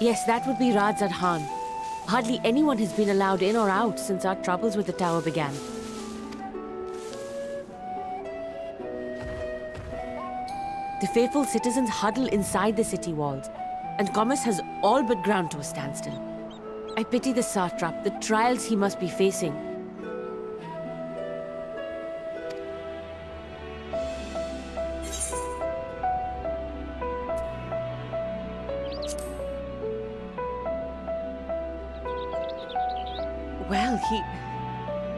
Yes, that would be Radzad Khan. Hardly anyone has been allowed in or out since our troubles with the tower began. The faithful citizens huddle inside the city walls, and commerce has all but ground to a standstill. I pity the satrap, the trials he must be facing. Well,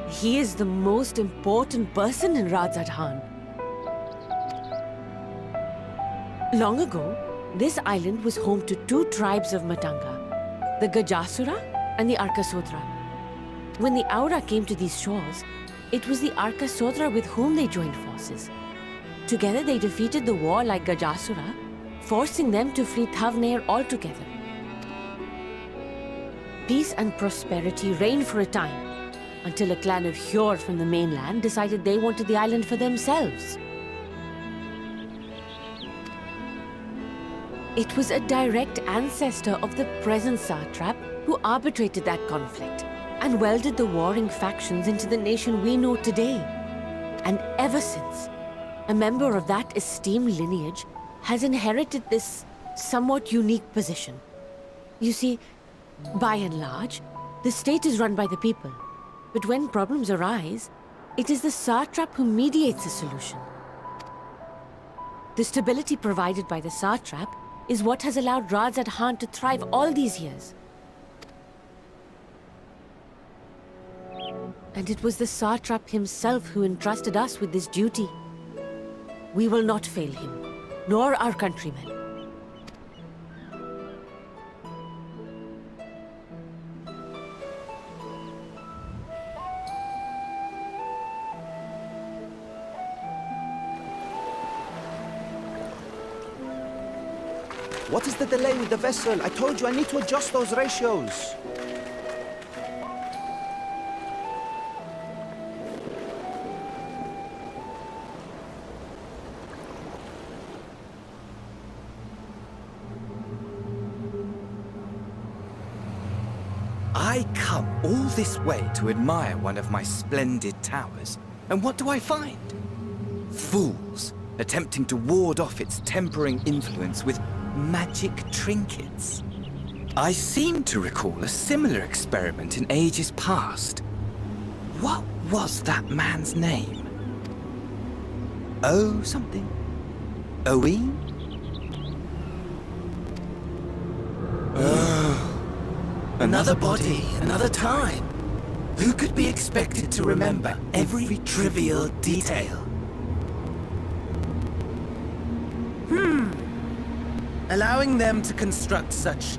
he is the most important person in Radzad Khan. Long ago, this island was home to two tribes of Matanga, the Gajasura and the Arkasodra. When the Aura came to these shores, it was the Arkasodra with whom they joined forces. Together they defeated the war like Gajasura, forcing them to flee Thavnair altogether. Peace and prosperity reigned for a time, until a clan of Hjord from the mainland decided they wanted the island for themselves. It was a direct ancestor of the present satrap who arbitrated that conflict and welded the warring factions into the nation we know today. And ever since, a member of that esteemed lineage has inherited this somewhat unique position. You see, by and large, the state is run by the people. But when problems arise, it is the satrap who mediates a solution. The stability provided by the satrap is what has allowed Radzad Khan to thrive all these years. And it was the satrap himself who entrusted us with this duty. We will not fail him, nor our countrymen. What is the delay with the vessel? I told you I need to adjust those ratios. I come all this way to admire one of my splendid towers, and what do I find? Fools attempting to ward off its tempering influence with magic trinkets. I seem to recall a similar experiment in ages past. What was that man's name? Oh something? Owen? Another body, another time. Who could be expected to remember every trivial detail? Allowing them to construct such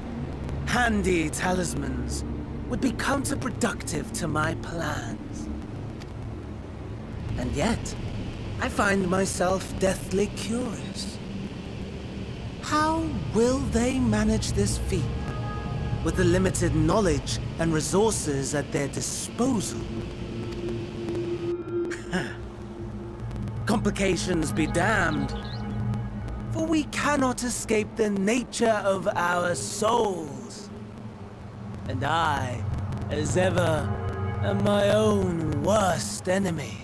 handy talismans would be counterproductive to my plans. And yet, I find myself deathly curious. How will they manage this feat with the limited knowledge and resources at their disposal? Complications be damned. For we cannot escape the nature of our souls. And I, as ever, am my own worst enemy.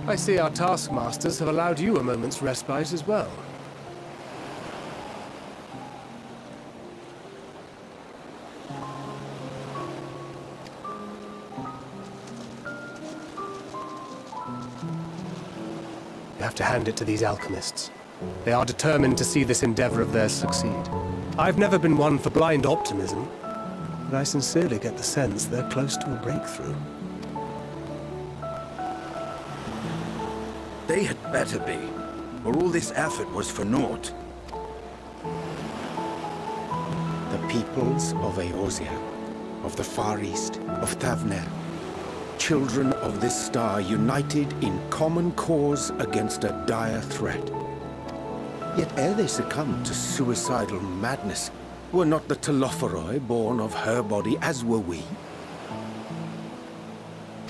I see our taskmasters have allowed you a moment's respite as well. You have to hand it to these alchemists. They are determined to see this endeavor of theirs succeed. I've never been one for blind optimism, but I sincerely get the sense they're close to a breakthrough. They had better be, or all this effort was for naught. The peoples of Eorzea, of the Far East, of Thavner, children of this star united in common cause against a dire threat. Yet ere they succumbed to suicidal madness, were not the Telophoroi born of her body as were we?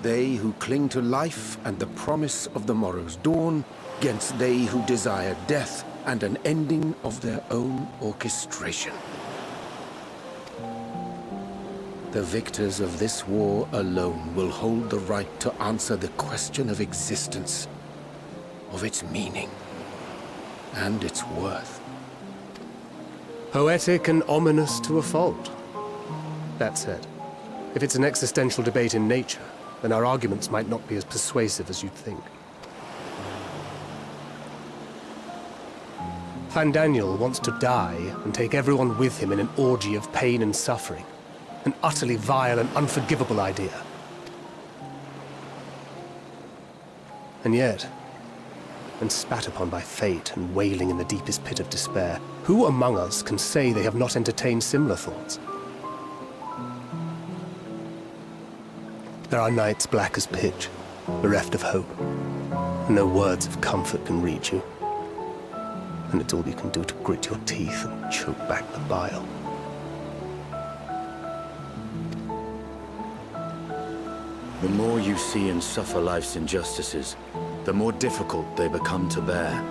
They who cling to life and the promise of the morrow's dawn, against they who desire death and an ending of their own orchestration. The victors of this war alone will hold the right to answer the question of existence, of its meaning, and its worth. Poetic and ominous to a fault. That said, if it's an existential debate in nature, then our arguments might not be as persuasive as you'd think. Fandaniel wants to die and take everyone with him in an orgy of pain and suffering. An utterly vile and unforgivable idea. And yet, when spat upon by fate and wailing in the deepest pit of despair, who among us can say they have not entertained similar thoughts? There are nights black as pitch, bereft of hope, and no words of comfort can reach you. And it's all you can do to grit your teeth and choke back the bile. The more you see and suffer life's injustices, the more difficult they become to bear.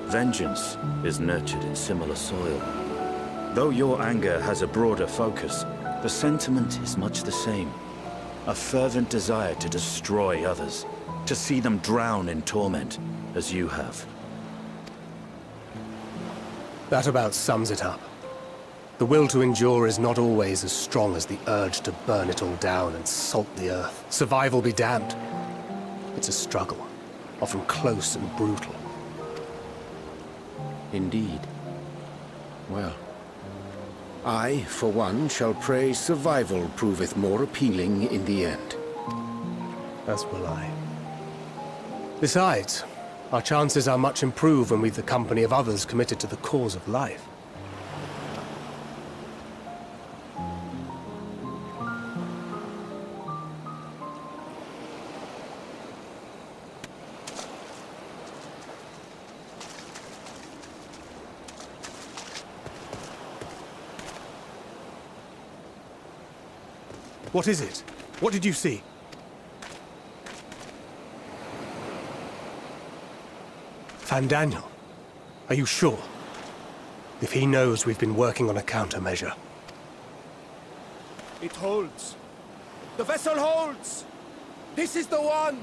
Vengeance is nurtured in similar soil. Though your anger has a broader focus, the sentiment is much the same. A fervent desire to destroy others, to see them drown in torment, as you have. That about sums it up. The will to endure is not always as strong as the urge to burn it all down and salt the earth. Survival be damned. It's a struggle, often close and brutal. Indeed. Well, I, for one, shall pray survival proveth more appealing in the end. As will I. Besides, our chances are much improved when we've the company of others committed to the cause of life. What is it? What did you see? Fandaniel, are you sure? If he knows we've been working on a countermeasure. It holds. The vessel holds! This is the one!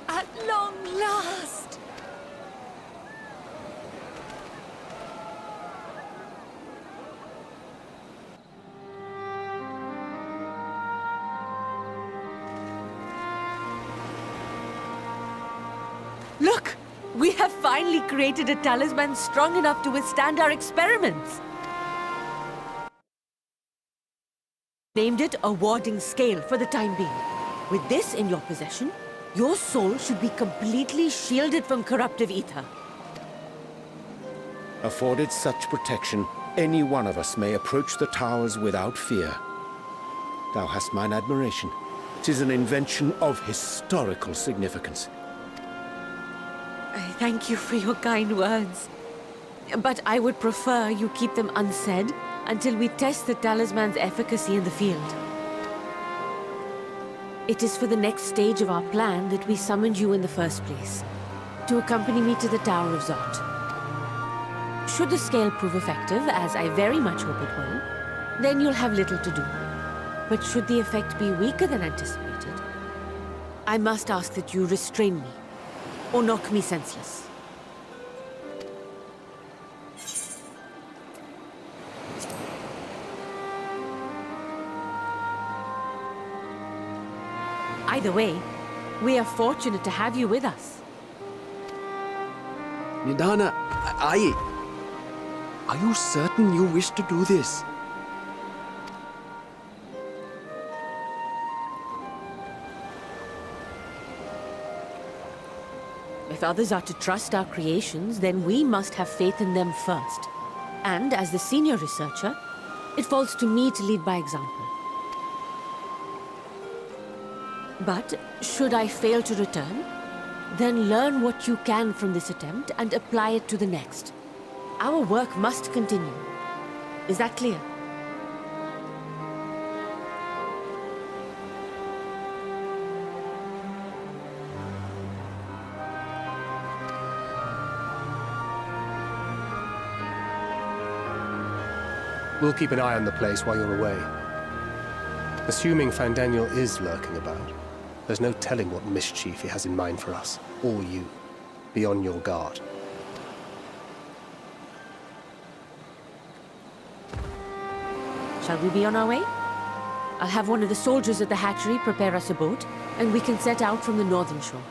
At long last! Look! We have finally created a talisman strong enough to withstand our experiments! Named it a warding scale for the time being. With this in your possession, your soul should be completely shielded from corruptive ether. Afforded such protection, any one of us may approach the towers without fear. Thou hast mine admiration. 'Tis an invention of historical significance. I thank you for your kind words. But I would prefer you keep them unsaid until we test the talisman's efficacy in the field. It is for the next stage of our plan that we summoned you in the first place, to accompany me to the Tower of Zot. Should the scale prove effective, as I very much hope it will, then you'll have little to do. But should the effect be weaker than anticipated, I must ask that you restrain me, or knock me senseless. Either way, we are fortunate to have you with us. Nidana, are you certain you wish to do this? If others are to trust our creations, then we must have faith in them first. And as the senior researcher, it falls to me to lead by example. But should I fail to return, then learn what you can from this attempt and apply it to the next. Our work must continue. Is that clear? We'll keep an eye on the place while you're away. Assuming Fandaniel is lurking about, there's no telling what mischief he has in mind for us, or you. Be on your guard. Shall we be on our way? I'll have one of the soldiers at the hatchery prepare us a boat, and we can set out from the northern shore.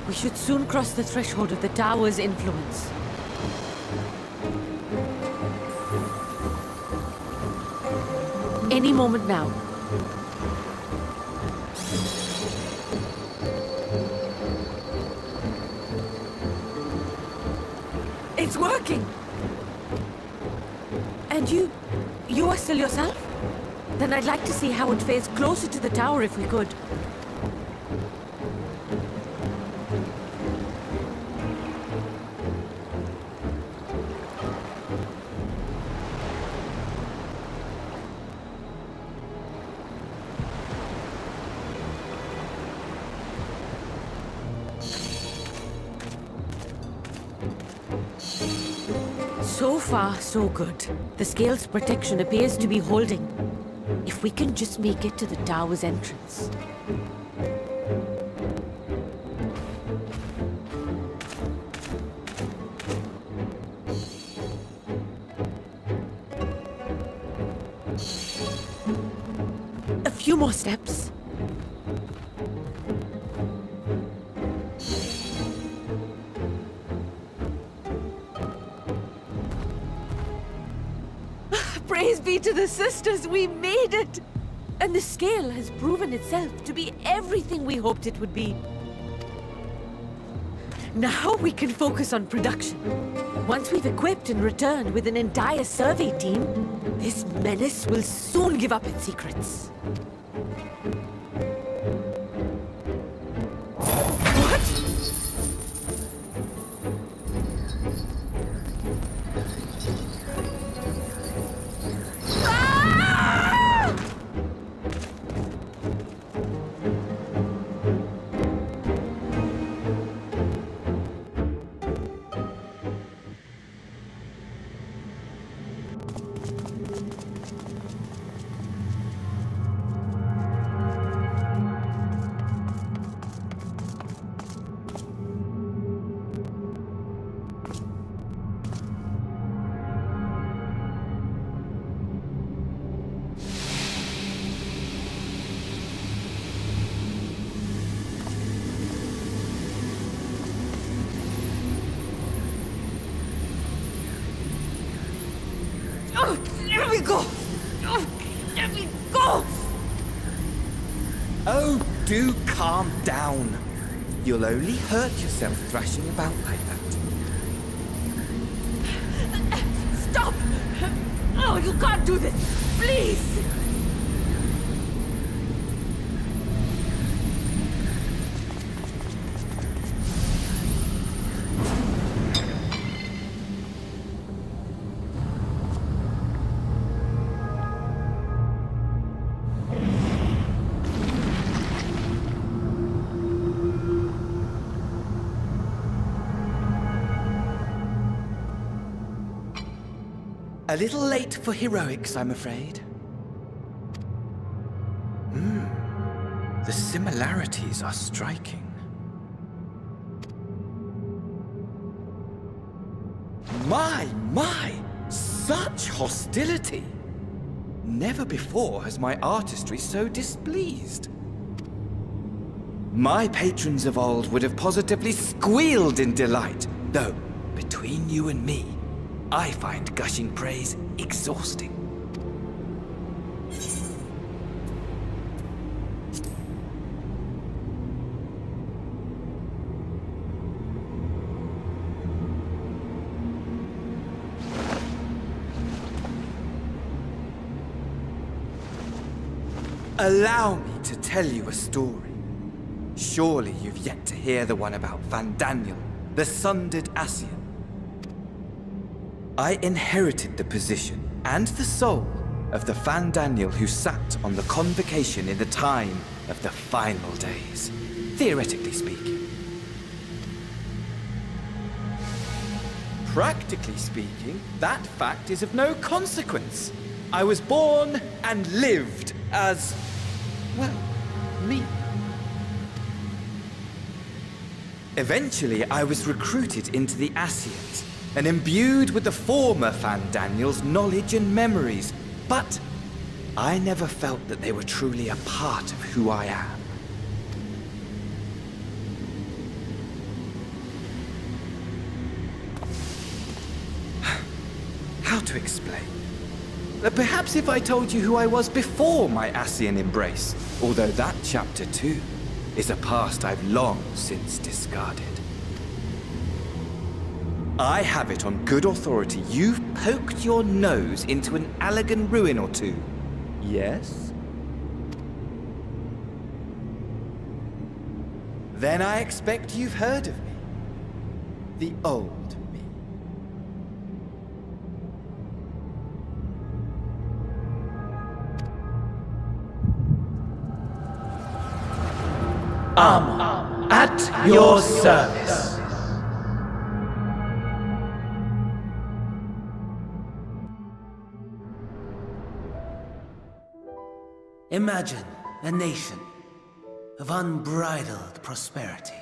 We should soon cross the threshold of the tower's influence. Any moment now. It's working! And you are still yourself? Then I'd like to see how it fares closer to the tower if we could. So far, so good. The scale's protection appears to be holding. If we can just make it to the tower's entrance. A few more steps. Praise be to the sisters, we made it! And the scale has proven itself to be everything we hoped it would be. Now we can focus on production. Once we've equipped and returned with an entire survey team, this menace will soon give up its secrets. Oh, there we go! Oh, there we go! Oh, do calm down. You'll only hurt yourself thrashing about like that. Stop! Oh, you can't do this! Please! A little late for heroics, I'm afraid. The similarities are striking. My! Such hostility! Never before has my artistry so displeased. My patrons of old would have positively squealed in delight, though, between you and me, I find gushing praise exhausting. Allow me to tell you a story. Surely you've yet to hear the one about Van Daniel, the sundered Asian. I inherited the position and the soul of the Van Daniel who sat on the convocation in the time of the final days, theoretically speaking. Practically speaking, that fact is of no consequence. I was born and lived as, well, me. Eventually, I was recruited into the Asians and imbued with the former Van Daniel's knowledge and memories, but I never felt that they were truly a part of who I am. How to explain? Perhaps if I told you who I was before my Asian embrace, although that chapter too is a past I've long since discarded. I have it on good authority you've poked your nose into an Allegan ruin or two. Yes? Then I expect you've heard of me. The old me. Armor at your service. Imagine a nation of unbridled prosperity.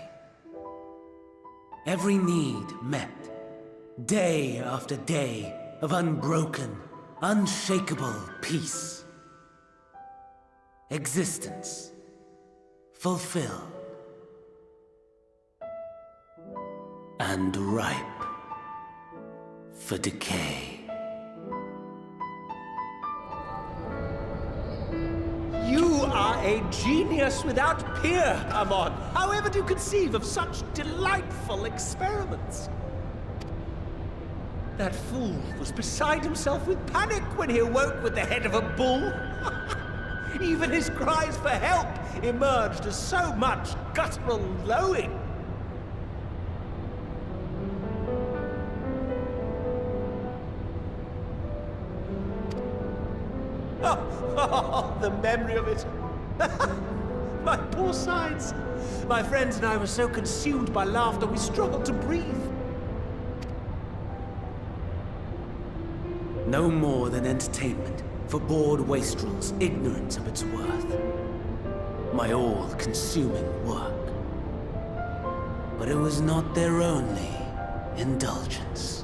Every need met, day after day of unbroken, unshakable peace. Existence fulfilled and ripe for decay. You are a genius without peer, Amon. However do you conceive of such delightful experiments? That fool was beside himself with panic when he awoke with the head of a bull. Even his cries for help emerged as so much guttural lowing. Oh, the memory of it. My poor sides. My friends and I were so consumed by laughter we struggled to breathe. No more than entertainment for bored wastrels ignorant of its worth. My all-consuming work. But it was not their only indulgence.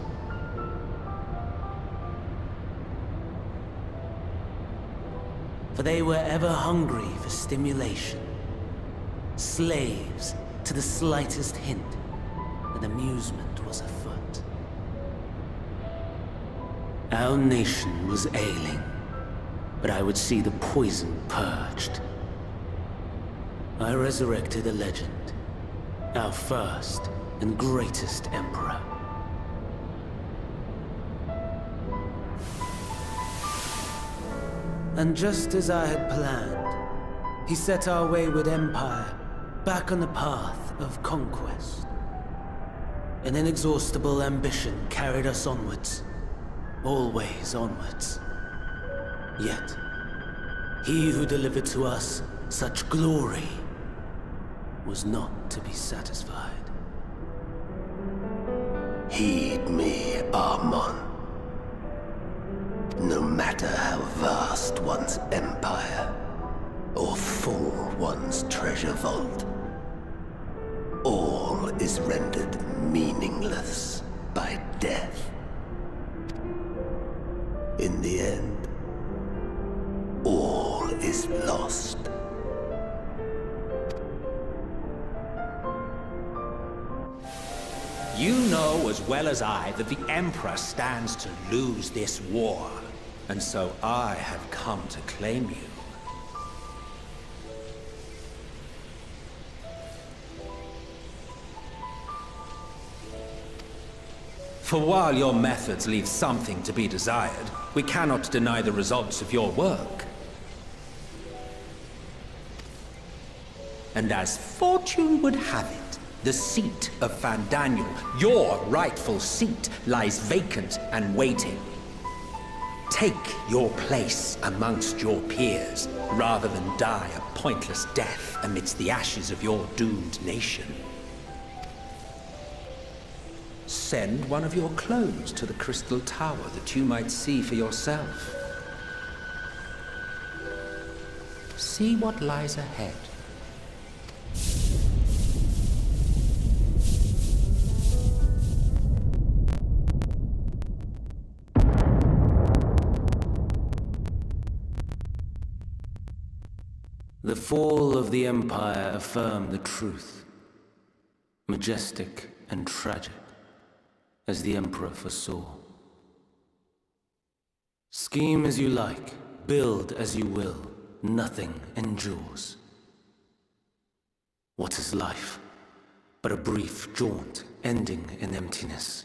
For they were ever hungry for stimulation, slaves to the slightest hint that amusement was afoot. Our nation was ailing, but I would see the poison purged. I resurrected a legend, our first and greatest emperor. And just as I had planned, he set our wayward empire back on the path of conquest. An inexhaustible ambition carried us onwards, always onwards. Yet, he who delivered to us such glory was not to be satisfied. Heed me, Amon. No matter how vast one's empire, or full one's treasure vault, all is rendered meaningless by death. In the end, all is lost. You know as well as I that the Emperor stands to lose this war. And so I have come to claim you. For while your methods leave something to be desired, we cannot deny the results of your work. And as fortune would have it, the seat of Van Daniel, your rightful seat, lies vacant and waiting. Take your place amongst your peers, rather than die a pointless death amidst the ashes of your doomed nation. Send one of your clones to the Crystal Tower that you might see for yourself. See what lies ahead. The fall of the Empire affirmed the truth, majestic and tragic, as the Emperor foresaw. Scheme as you like, build as you will, nothing endures. What is life but a brief jaunt ending in emptiness?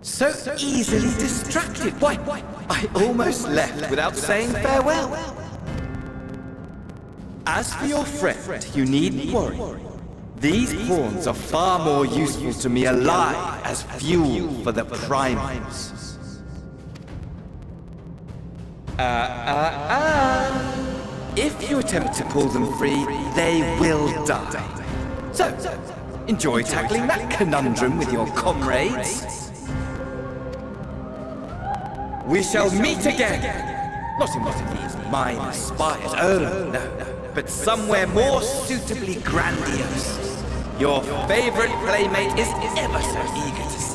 So easily distracted. Why, I almost left without saying farewell. As for your friend, you needn't worry. These pawns are far more useful to me alive as fuel for the primals. If you attempt to pull them free, they will die. So, enjoy tackling that conundrum with your comrades. We shall meet again! Not in one of these minor spires, oh no, but somewhere more suitably grandiose. Your favorite playmate is ever so eager to see.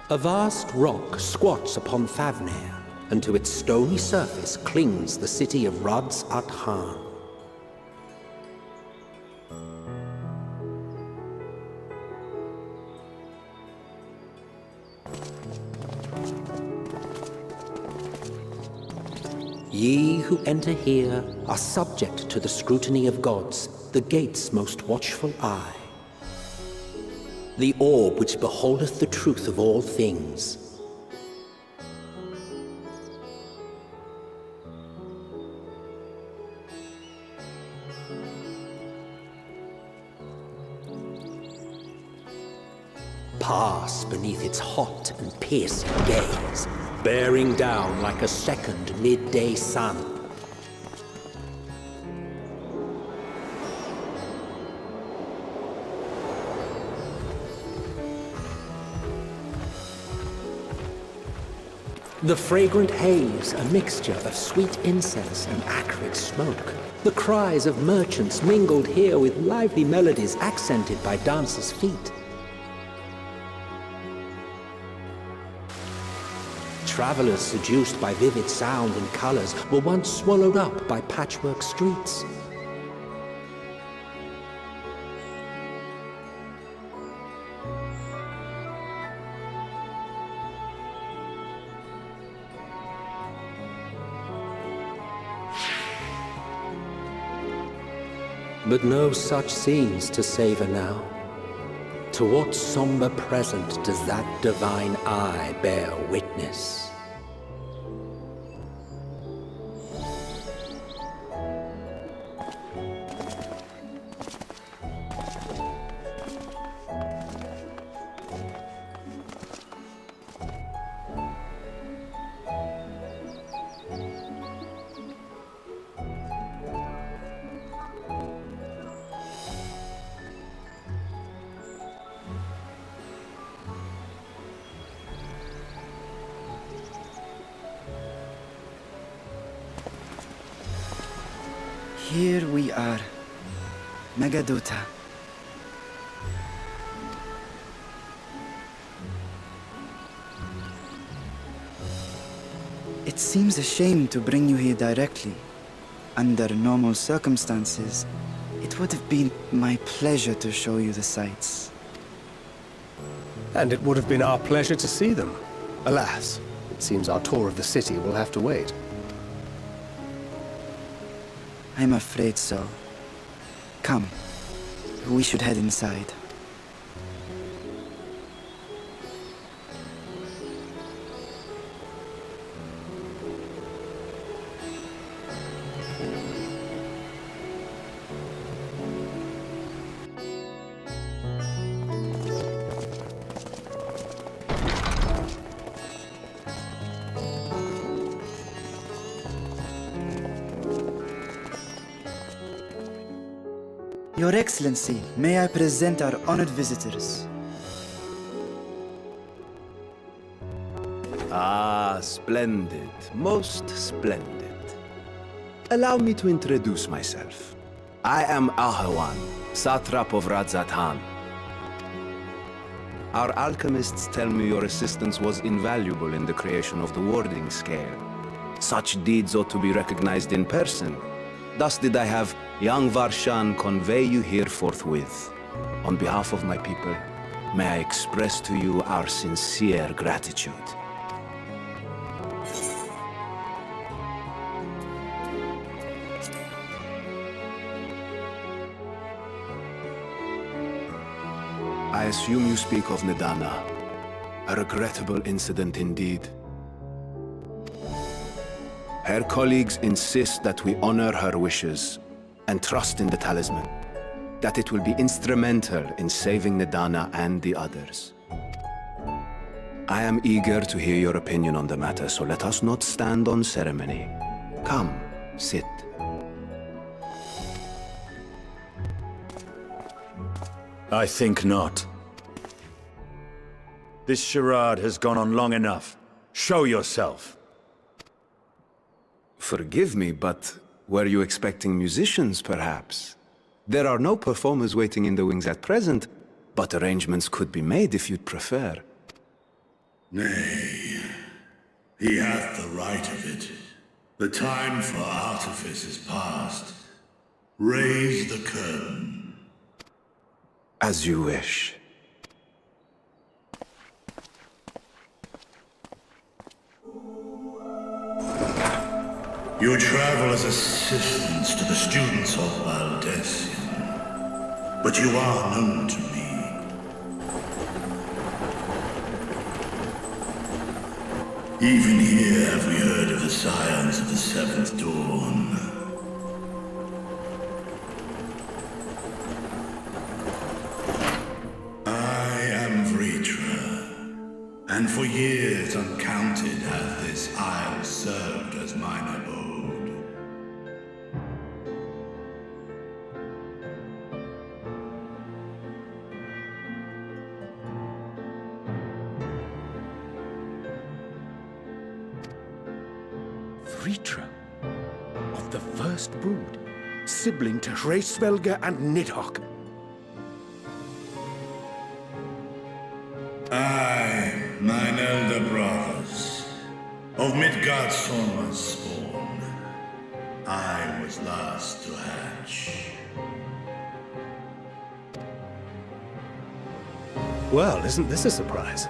A vast rock squats upon Thavner, and to its stony surface clings the city of Rads-at-Han. Ye who enter here are subject to the scrutiny of gods, the gate's most watchful eye. The orb which beholdeth the truth of all things. Pass beneath its hot and piercing gaze, bearing down like a second midday sun. The fragrant haze, a mixture of sweet incense and acrid smoke. The cries of merchants mingled here with lively melodies accented by dancers' feet. Travelers seduced by vivid sound and colors were once swallowed up by patchwork streets. But no such scenes to savor now. To what somber present does that divine eye bear witness? Here we are, Megadota. It seems a shame to bring you here directly. Under normal circumstances, it would have been my pleasure to show you the sights. And it would have been our pleasure to see them. Alas, it seems our tour of the city will have to wait. I'm afraid so. Come, we should head inside. Your Excellency, may I present our honored visitors? Ah, splendid. Most splendid. Allow me to introduce myself. I am Ahawan, satrap of Rads-at-Han. Our alchemists tell me your assistance was invaluable in the creation of the warding scale. Such deeds ought to be recognized in person. Thus did I have young Varshan convey you here forthwith. On behalf of my people, may I express to you our sincere gratitude. I assume you speak of Nidana. A regrettable incident indeed. Her colleagues insist that we honor her wishes and trust in the talisman, that it will be instrumental in saving Nidana and the others. I am eager to hear your opinion on the matter, so let us not stand on ceremony. Come, sit. I think not. This charade has gone on long enough. Show yourself. Forgive me, but were you expecting musicians, perhaps? There are no performers waiting in the wings at present, but arrangements could be made if you'd prefer. Nay, he hath the right of it. The time for artifice is past. Raise the curtain. As you wish. You travel as assistants to the students of Valdesian, but you are known to me. Even here have we heard of the scions of the Seventh Dawn. I am Vritra, and for years uncounted hath this isle served as mine abode. Vritra, of the first brood, sibling to Hraesvelga and Nidhogg. Aye, mine elder brothers, of Midgardsormr's spawn, I was last to hatch. Well, isn't this a surprise?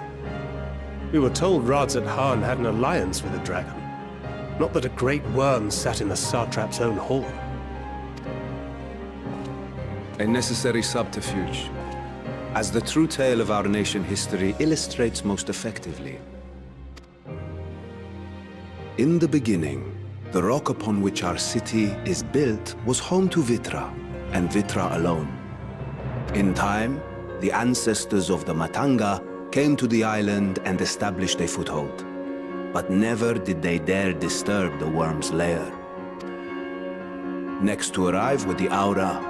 We were told Radzat-Han had an alliance with a dragon. Not that a great worm sat in the Satrap's own hall. A necessary subterfuge, as the true tale of our nation history illustrates most effectively. In the beginning, the rock upon which our city is built was home to Vitra, and Vitra alone. In time, the ancestors of the Matanga came to the island and established a foothold. But never did they dare disturb the worm's lair. Next to arrive were the Aura.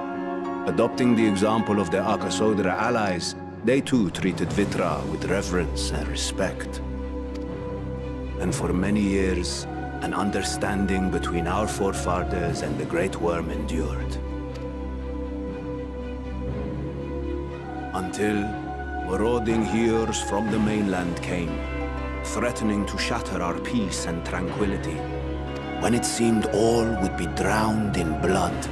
Adopting the example of their Akasodra allies, they too treated Vitra with reverence and respect. And for many years, an understanding between our forefathers and the Great Worm endured. Until marauding heroes from the mainland came, threatening to shatter our peace and tranquility. When it seemed all would be drowned in blood,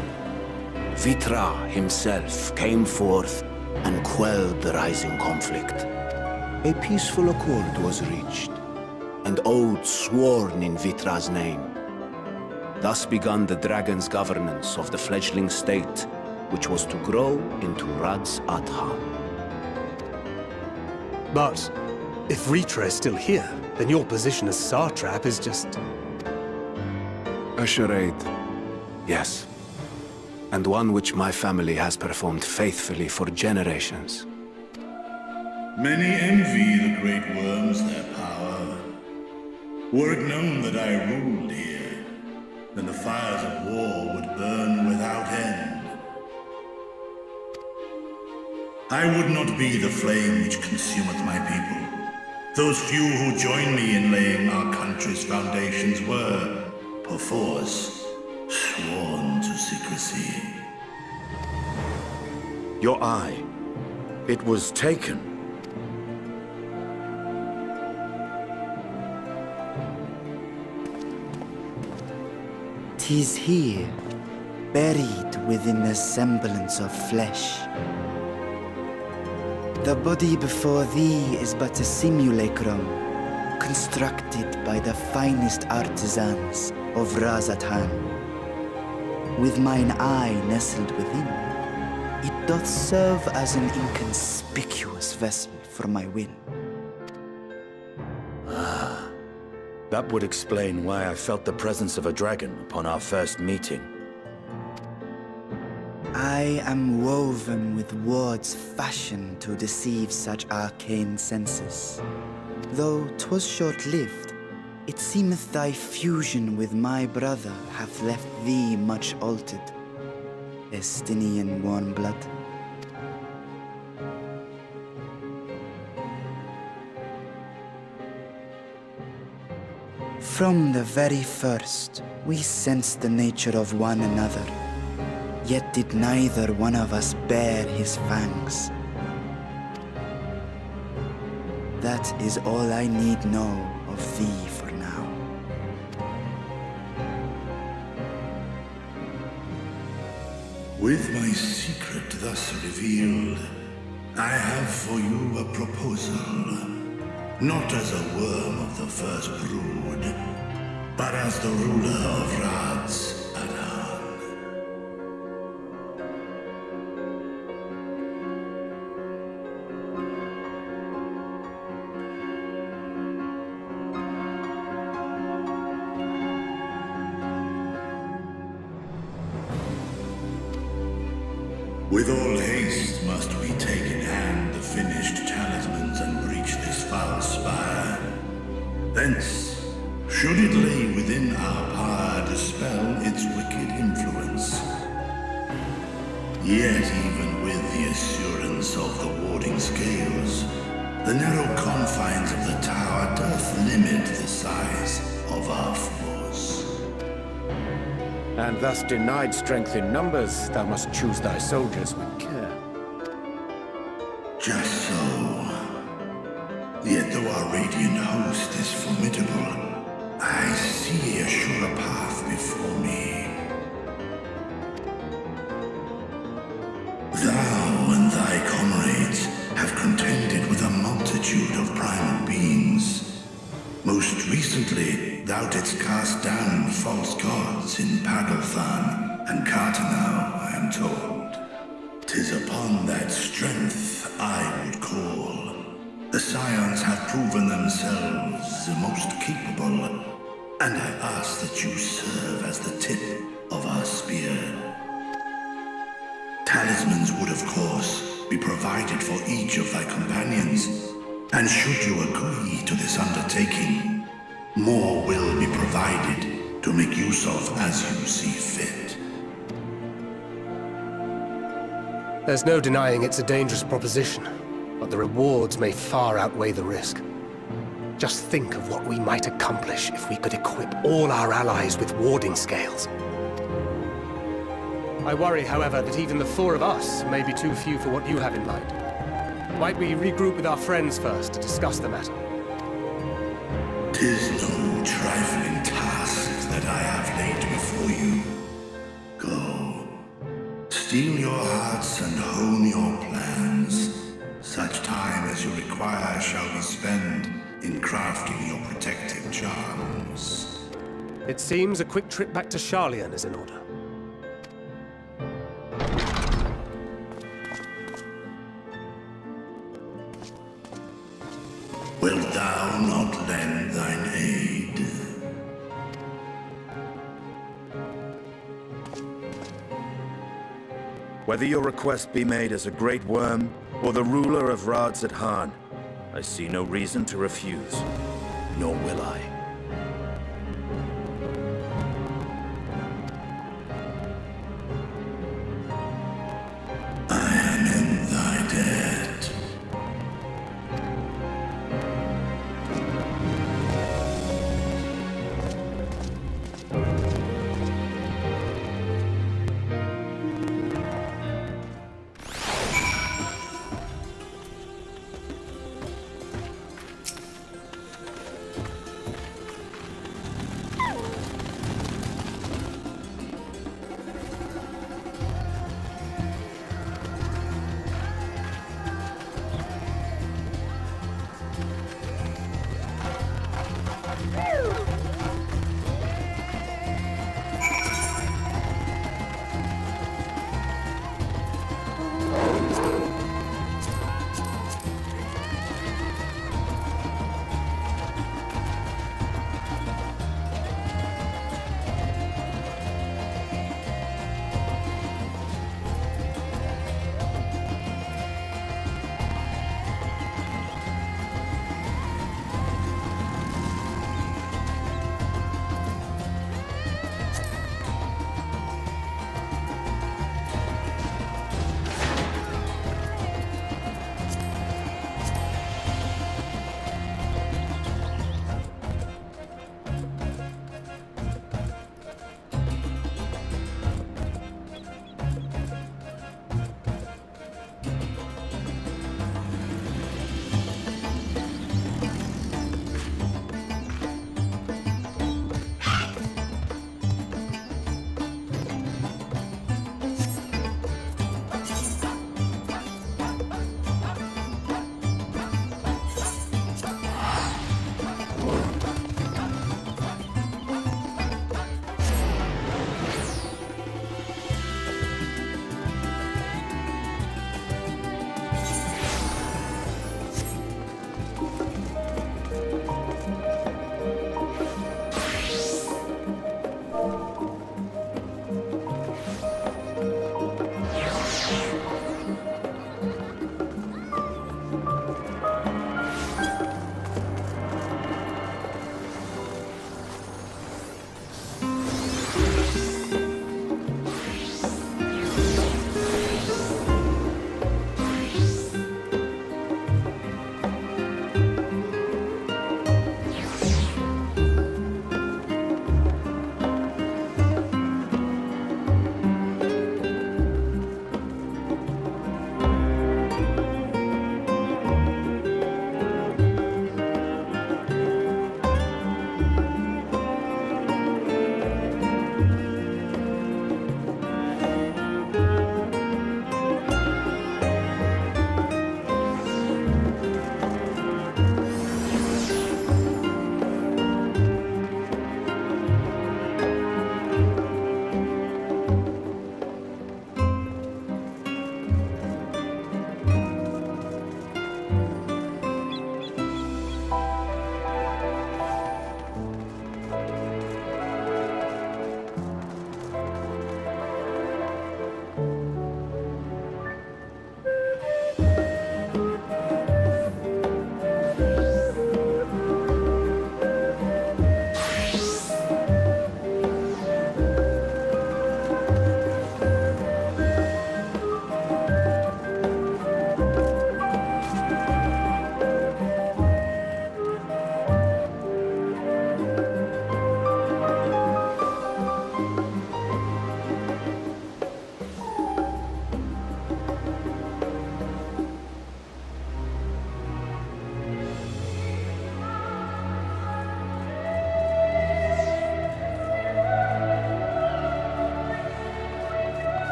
Vitra himself came forth and quelled the rising conflict. A peaceful accord was reached, and oaths sworn in Vitra's name. Thus began the dragon's governance of the fledgling state, which was to grow into Radzat-Han. But if Vritra is still here, then your position as Satrap is just... A charade, yes. And one which my family has performed faithfully for generations. Many envy the Great Worms their power. Were it known that I ruled here, then the fires of war would burn without end. I would not be the flame which consumeth my people. Those few who joined me in laying our country's foundations were, perforce, sworn to secrecy. Your eye. It was taken. "'Tis here, buried within the semblance of flesh. The body before thee is but a simulacrum, constructed by the finest artisans of Radzat-Han. With mine eye nestled within, it doth serve as an inconspicuous vessel for my will." That would explain why I felt the presence of a dragon upon our first meeting. I am woven with words fashioned to deceive such arcane senses. Though 'twas short-lived, it seemeth thy fusion with my brother hath left thee much altered, Estinian warm-blood. From the very first, we sensed the nature of one another, yet did neither one of us bare his fangs. That That is all I need know of thee for now. With my secret thus revealed, I have for you a proposal. Not as a worm of the first brood, but as the ruler of Rad's Adan. With all haste must we take in hand the finished talismans and breach this foul spire. Thence, should it lay within our power, dispel its wicked influence. Yet even with the assurance of the warding scales, the narrow confines of the tower doth limit the size of our force. And thus denied strength in numbers, thou must choose thy soldiers with care. Just so. Yet though our radiant host is formidable, I see a surer path before me. Thou and thy comrades have contended with a multitude of primal beings. Most recently, thou didst cast down false gods in Pagalthan and Cartanau, I am told. 'Tis upon that strength I would call. The Scions have proven themselves the most capable, and I ask that you serve as the tip of our spear. Talismans would, of course, be provided for each of thy companions, and should you agree to this undertaking, more will be provided to make use of as you see fit. There's no denying it's a dangerous proposition, but the rewards may far outweigh the risk. Just think of what we might accomplish if we could equip all our allies with warding scales. I worry, however, that even the four of us may be too few for what you have in mind. Might we regroup with our friends first to discuss the matter? 'Tis no trifling task that I have laid before you. Go. Steel your hearts and hone your plans. Such time as you require shall be spent in crafting your protective charms. It seems a quick trip back to Charlian is in order. Wilt thou not lend thine aid? Whether your request be made as a great worm or the ruler of Rad's Adan, I see no reason to refuse, nor will I. I am in thy debt.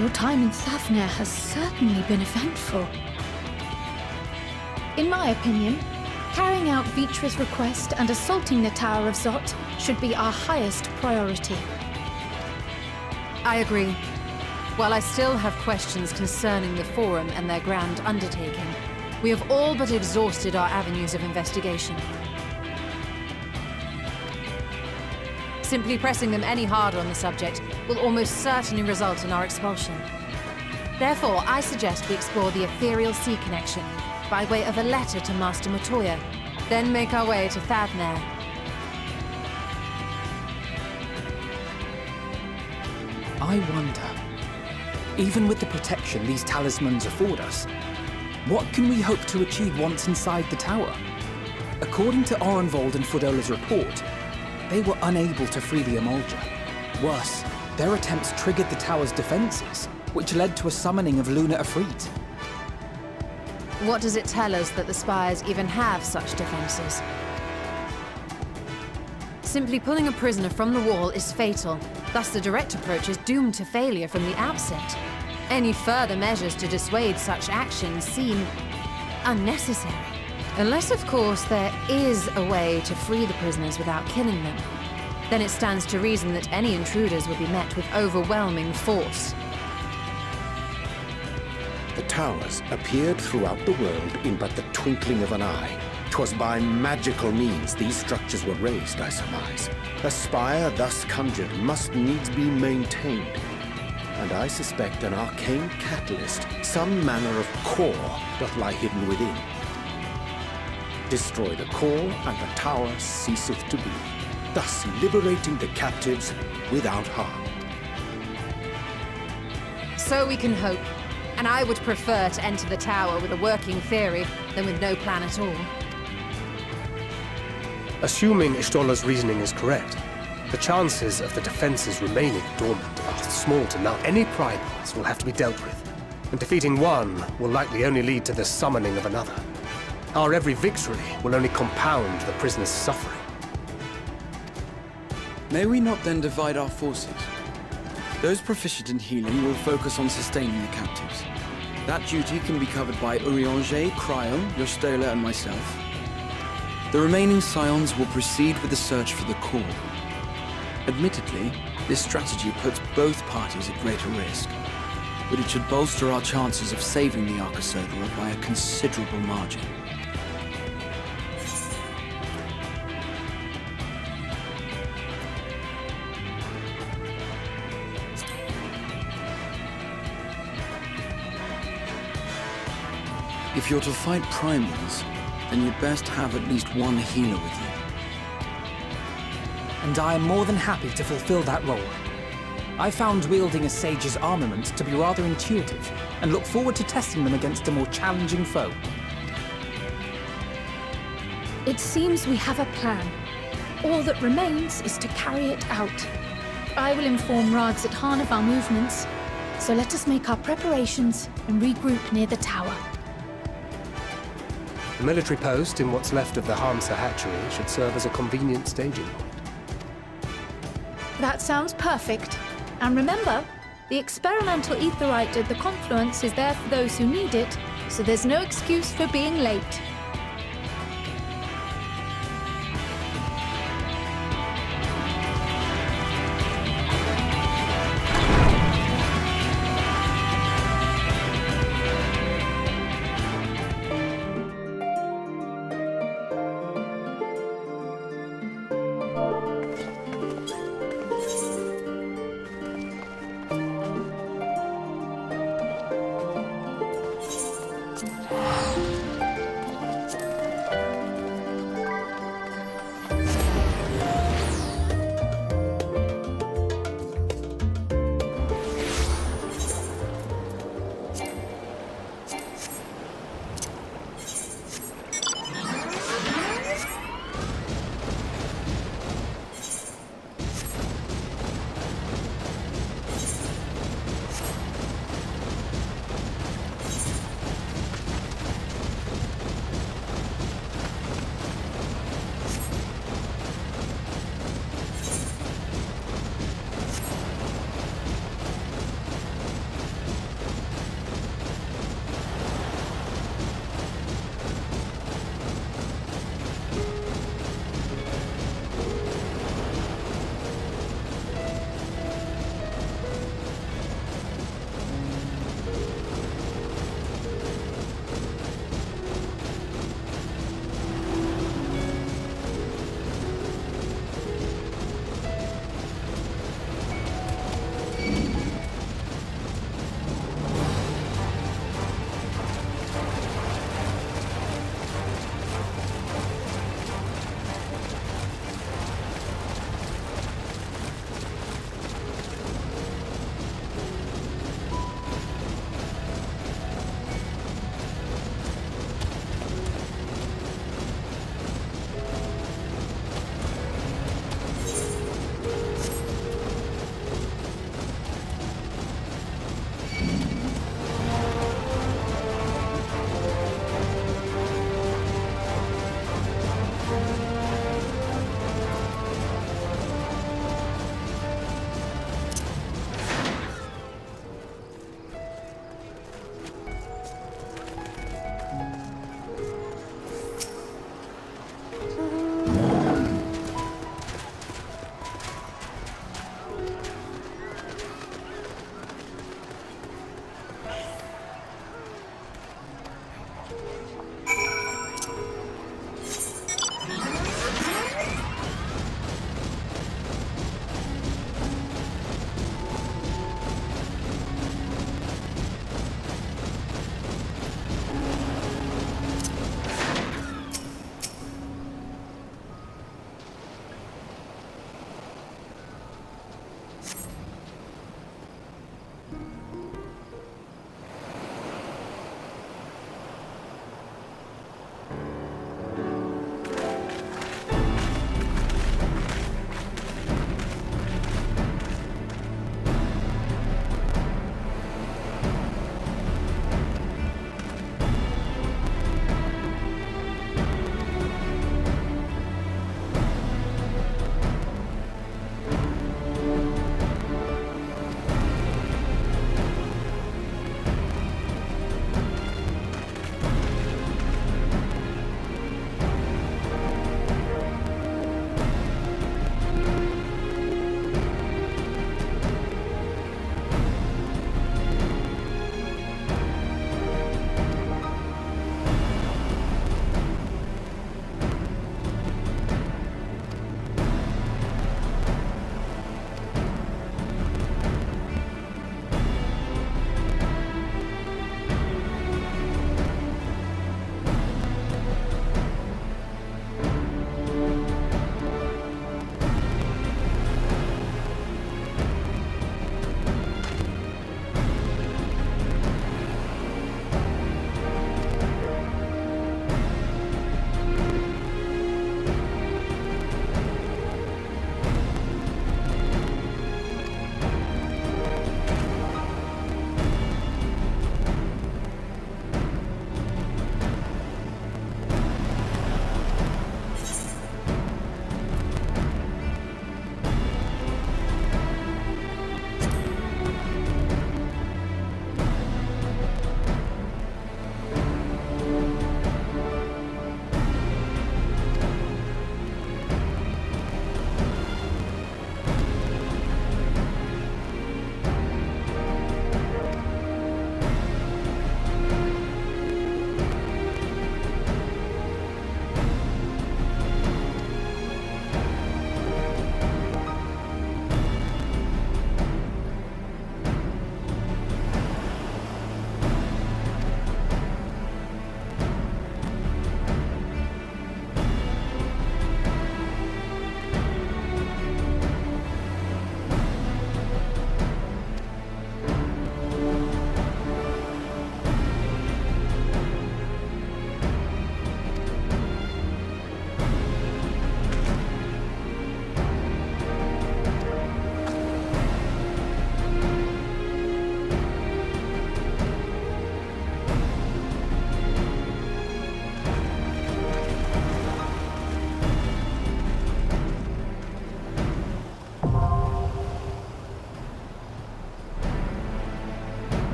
Your time in Thavner has certainly been eventful. In my opinion, carrying out Vitra's request and assaulting the Tower of Zot should be our highest priority. I agree. While I still have questions concerning the Forum and their grand undertaking, we have all but exhausted our avenues of investigation. Simply pressing them any harder on the subject will almost certainly result in our expulsion. Therefore, I suggest we explore the ethereal sea connection by way of a letter to Master Matoya, then make our way to Thavner. I wonder, even with the protection these talismans afford us, what can we hope to achieve once inside the tower? According to Orenvold and Fodola's report, they were unable to free the Emulger. Worse, their attempts triggered the tower's defenses, which led to a summoning of Luna Afrit. What does it tell us that the Spires even have such defenses? Simply pulling a prisoner from the wall is fatal, thus the direct approach is doomed to failure from the outset. Any further measures to dissuade such actions seem unnecessary. Unless, of course, there is a way to free the prisoners without killing them. Then it stands to reason that any intruders will be met with overwhelming force. The towers appeared throughout the world in but the twinkling of an eye, 'Twas by magical means these structures were raised, I surmise. A spire thus conjured must needs be maintained. And I suspect an arcane catalyst, some manner of core, doth lie hidden within. Destroy the core, and the tower ceaseth to be, thus liberating the captives without harm. So we can hope. And I would prefer to enter the tower with a working theory than with no plan at all. Assuming Ishtola's reasoning is correct, the chances of the defenses remaining dormant are small to none. Any primals will have to be dealt with, and defeating one will likely only lead to the summoning of another. Our every victory will only compound the prisoner's suffering. May we not then divide our forces? Those proficient in healing will focus on sustaining the captives. That duty can be covered by Urianger, Cryon, Yostola, and myself. The remaining Scions will proceed with the search for the core. Admittedly, this strategy puts both parties at greater risk, but it should bolster our chances of saving the Archosaurus by a considerable margin. If you're to fight primals, then you'd best have at least one healer with you. And I am more than happy to fulfill that role. I found wielding a sage's armament to be rather intuitive, and look forward to testing them against a more challenging foe. It seems we have a plan. All that remains is to carry it out. I will inform Radzat of our movements, so let us make our preparations and regroup near the tower. The military post in what's left of the Hamsa hatchery should serve as a convenient staging point. That sounds perfect. And remember, the experimental aetherite at the confluence is there for those who need it, so there's no excuse for being late.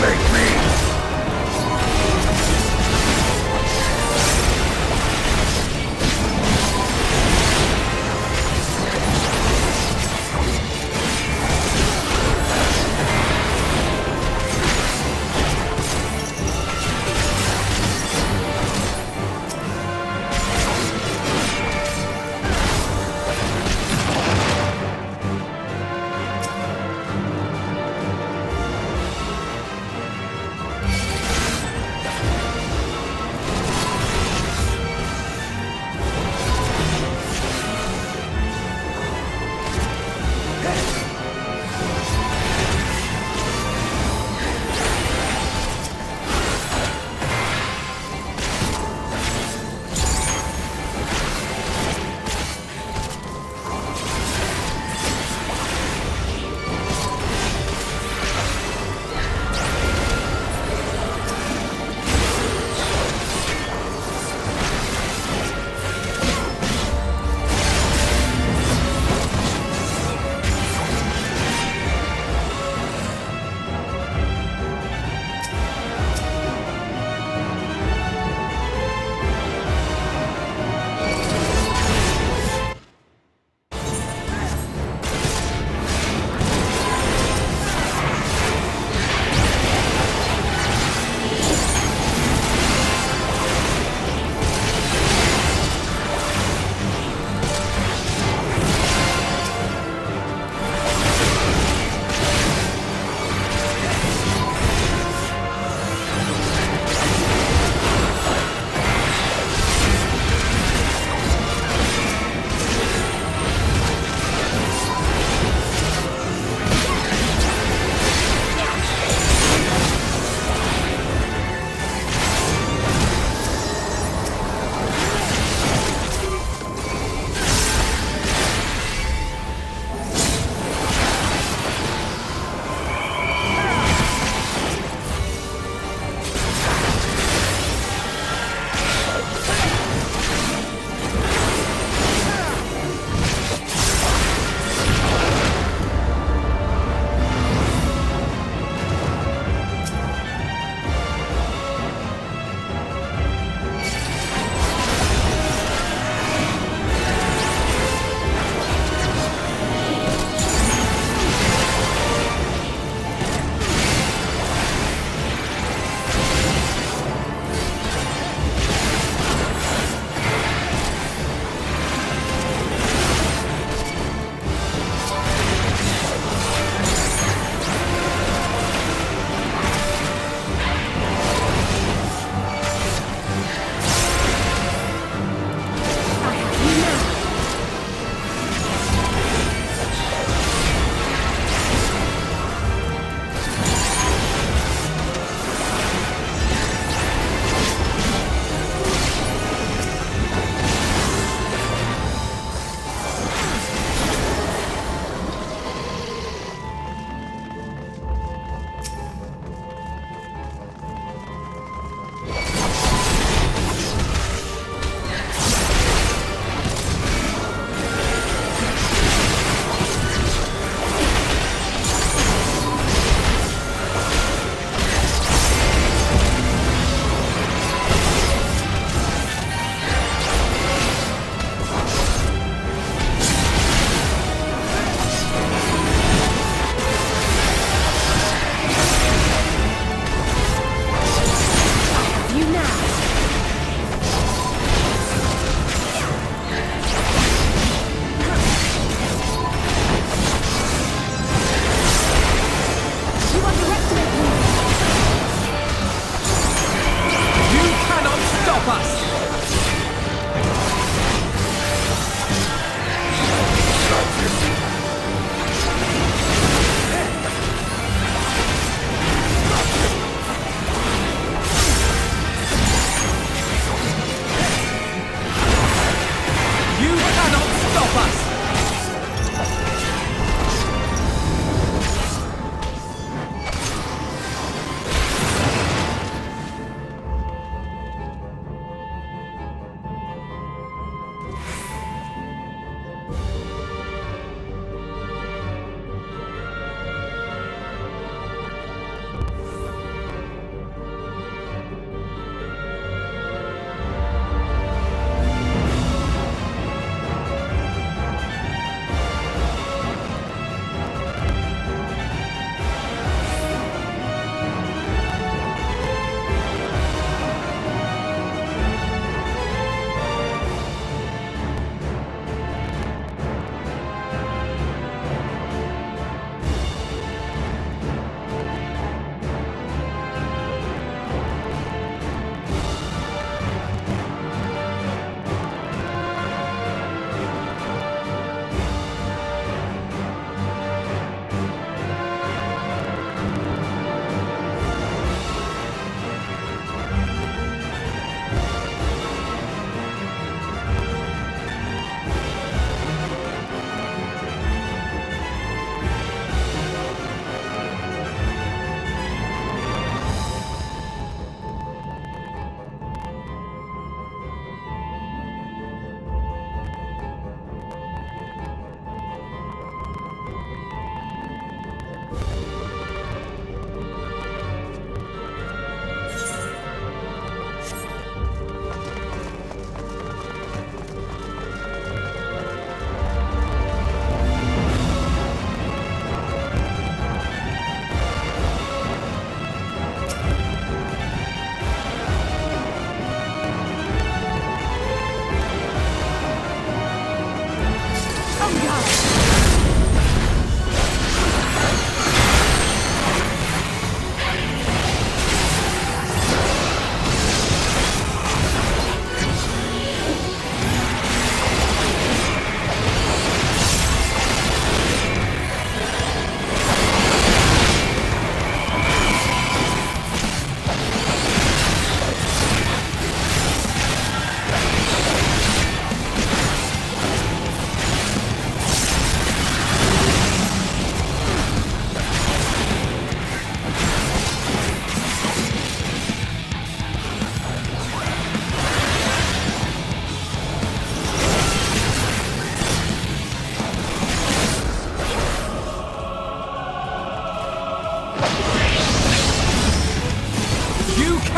annihilate me!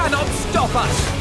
cannot stop us!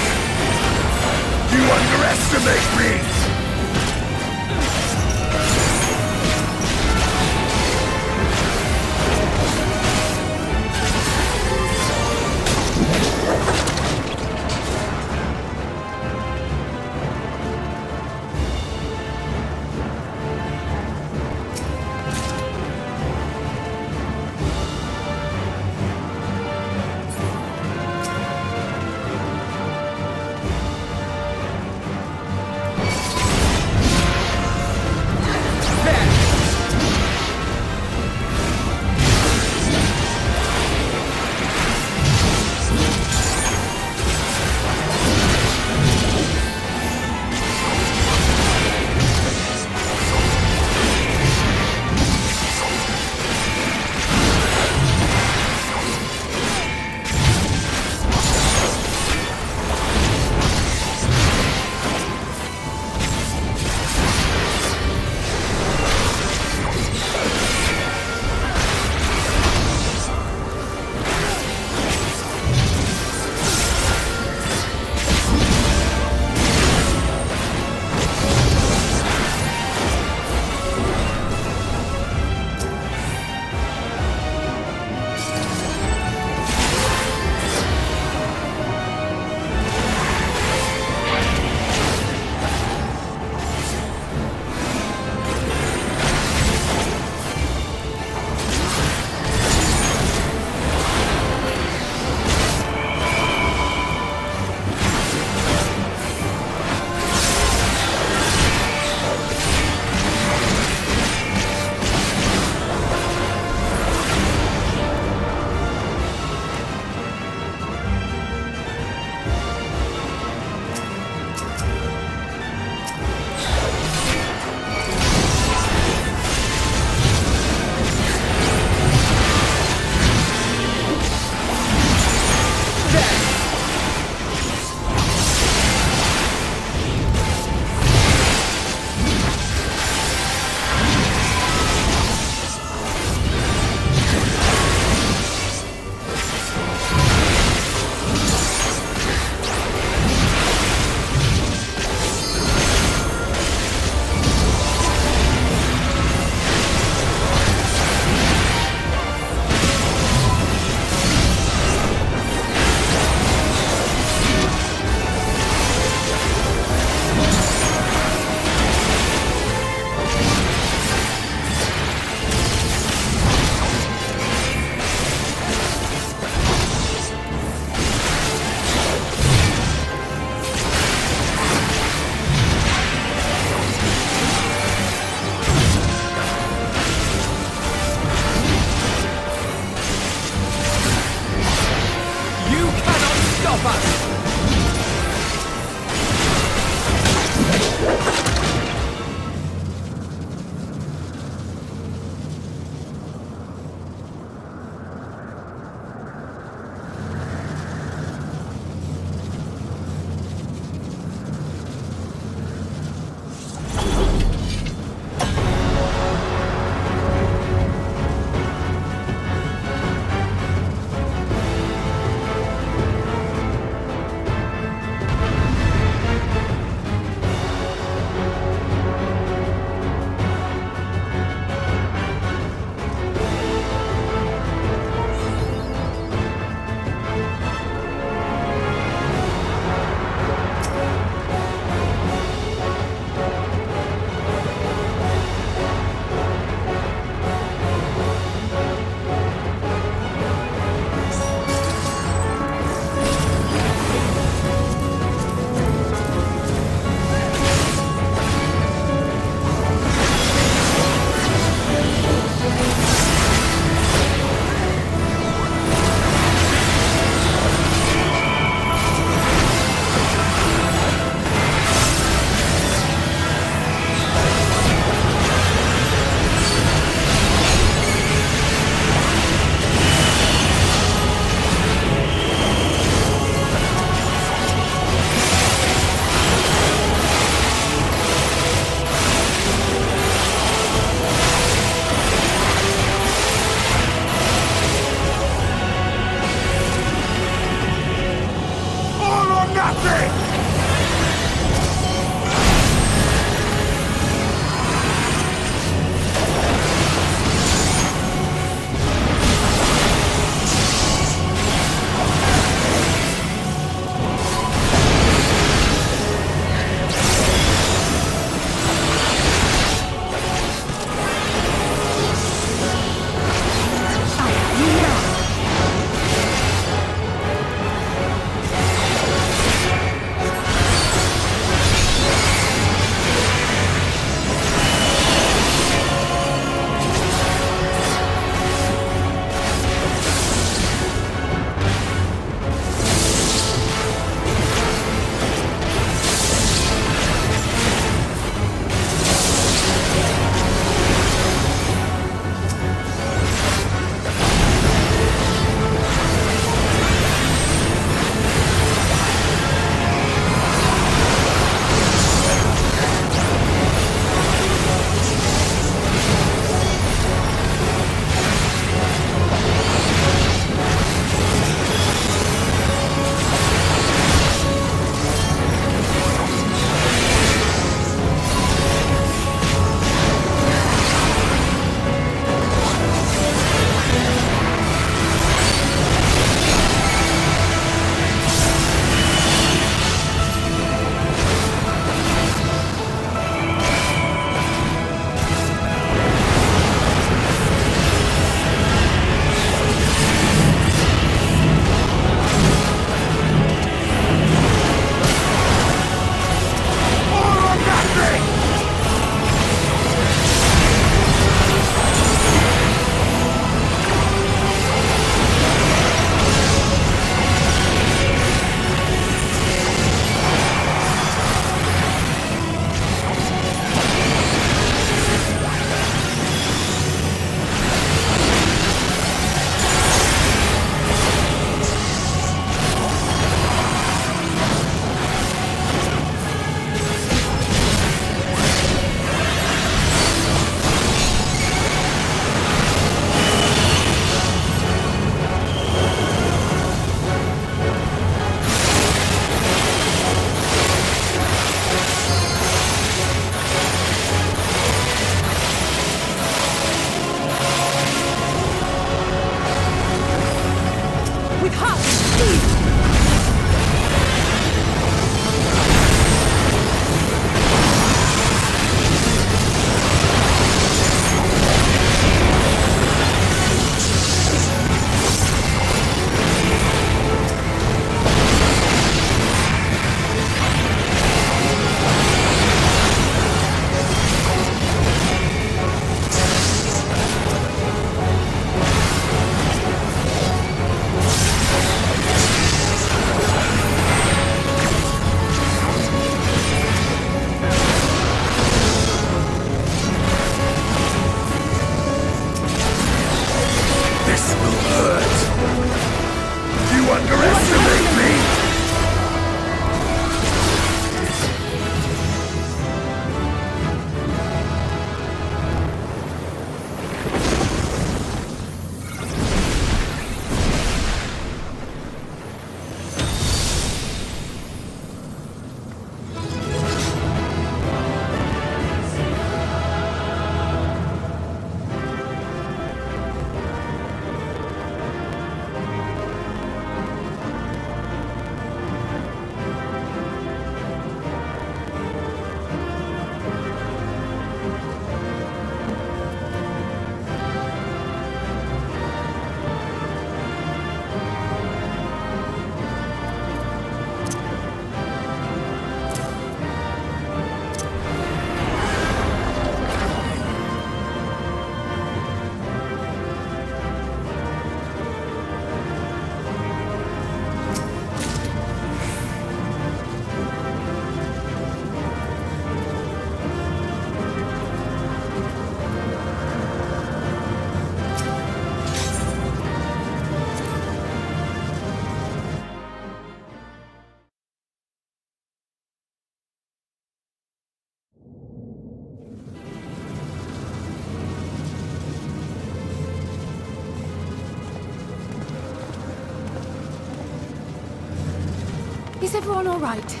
Is everyone all right?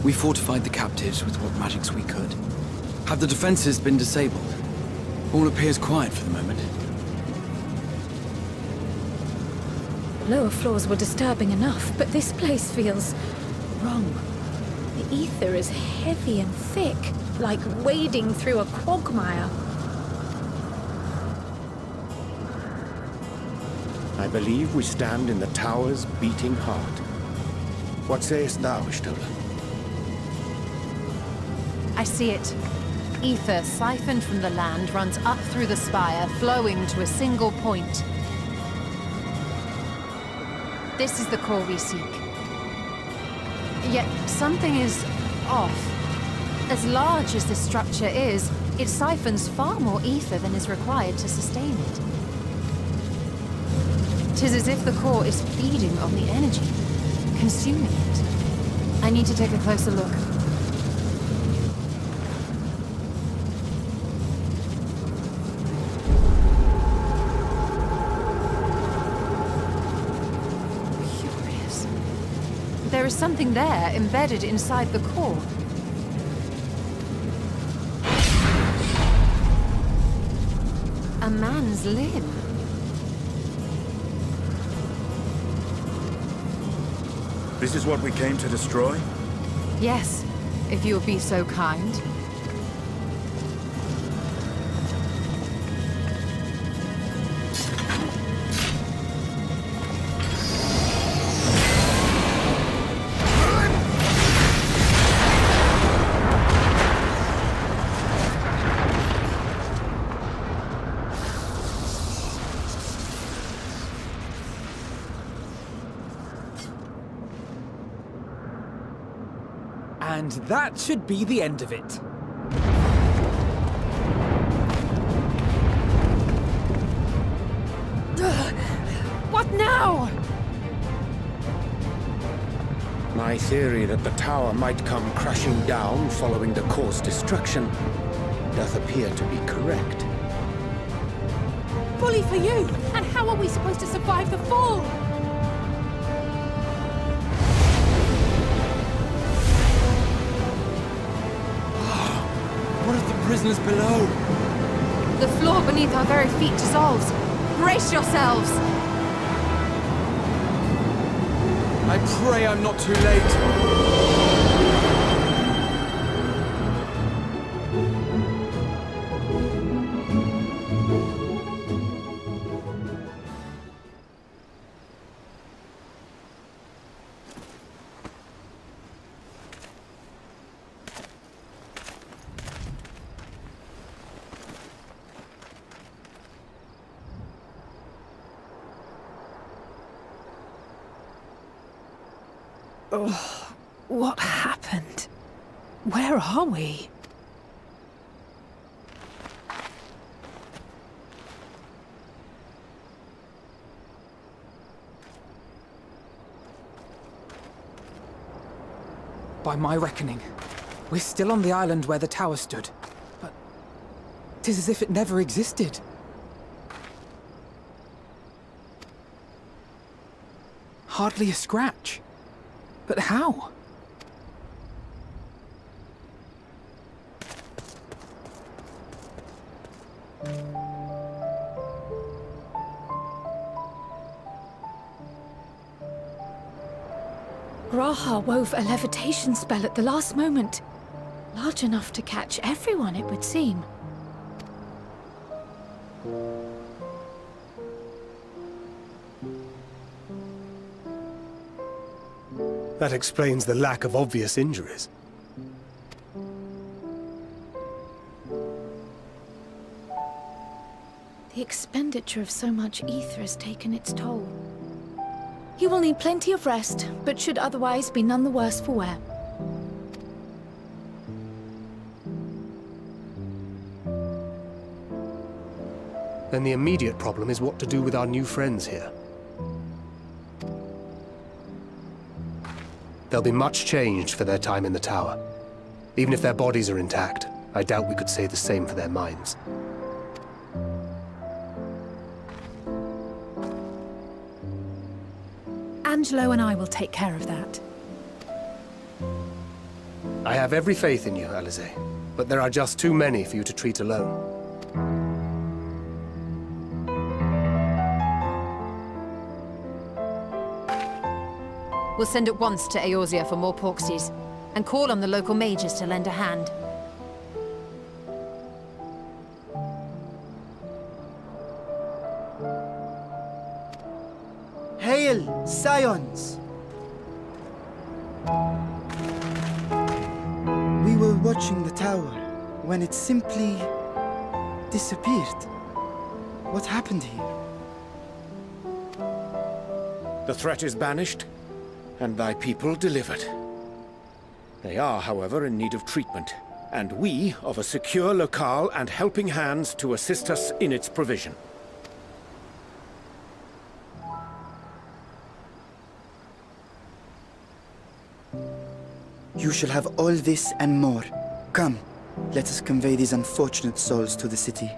We fortified the captives with what magics we could. Have the defenses been disabled? All appears quiet for the moment. Lower floors were disturbing enough, but this place feels wrong. The ether is heavy and thick, like wading through a quagmire. I believe we stand in the tower's beating heart. What sayest thou, Stola? I see it. Ether siphoned from the land runs up through the spire, flowing to a single point. This is the core we seek. Yet something is off. As large as this structure is, it siphons far more ether than is required to sustain it. 'Tis as if the core is feeding on the energy, consuming it. I need to take a closer look. Curious. There is something there embedded inside the core. A man's limb. This is what we came to destroy? Yes, if you would be so kind. And that should be the end of it. What now? My theory that the tower might come crashing down following the core's destruction doth appear to be correct. Bully for you! And how are we supposed to survive the fall? What of the prisoners below? The floor beneath our very feet dissolves. Brace yourselves! I pray I'm not too late. Oh, what happened? Where are we? By my reckoning, we're still on the island where the tower stood. But 'tis as if it never existed. Hardly a scratch. But how? Raha wove a levitation spell at the last moment. Large enough to catch everyone, it would seem. That explains the lack of obvious injuries. The expenditure of so much ether has taken its toll. He will need plenty of rest, but should otherwise be none the worse for wear. Then the immediate problem is what to do with our new friends here. They'll be much changed for their time in the tower. Even if their bodies are intact, I doubt we could say the same for their minds. Angelo and I will take care of that. I have every faith in you, Alizé, but there are just too many for you to treat alone. We'll send at once to Eorzea for more Porxies, and call on the local mages to lend a hand. Hail, Scions! We were watching the tower when it simply disappeared. What happened here? The threat is banished, and thy people delivered. They are, however, in need of treatment, and we of a secure locale and helping hands to assist us in its provision. You shall have all this and more. Come, let us convey these unfortunate souls to the city.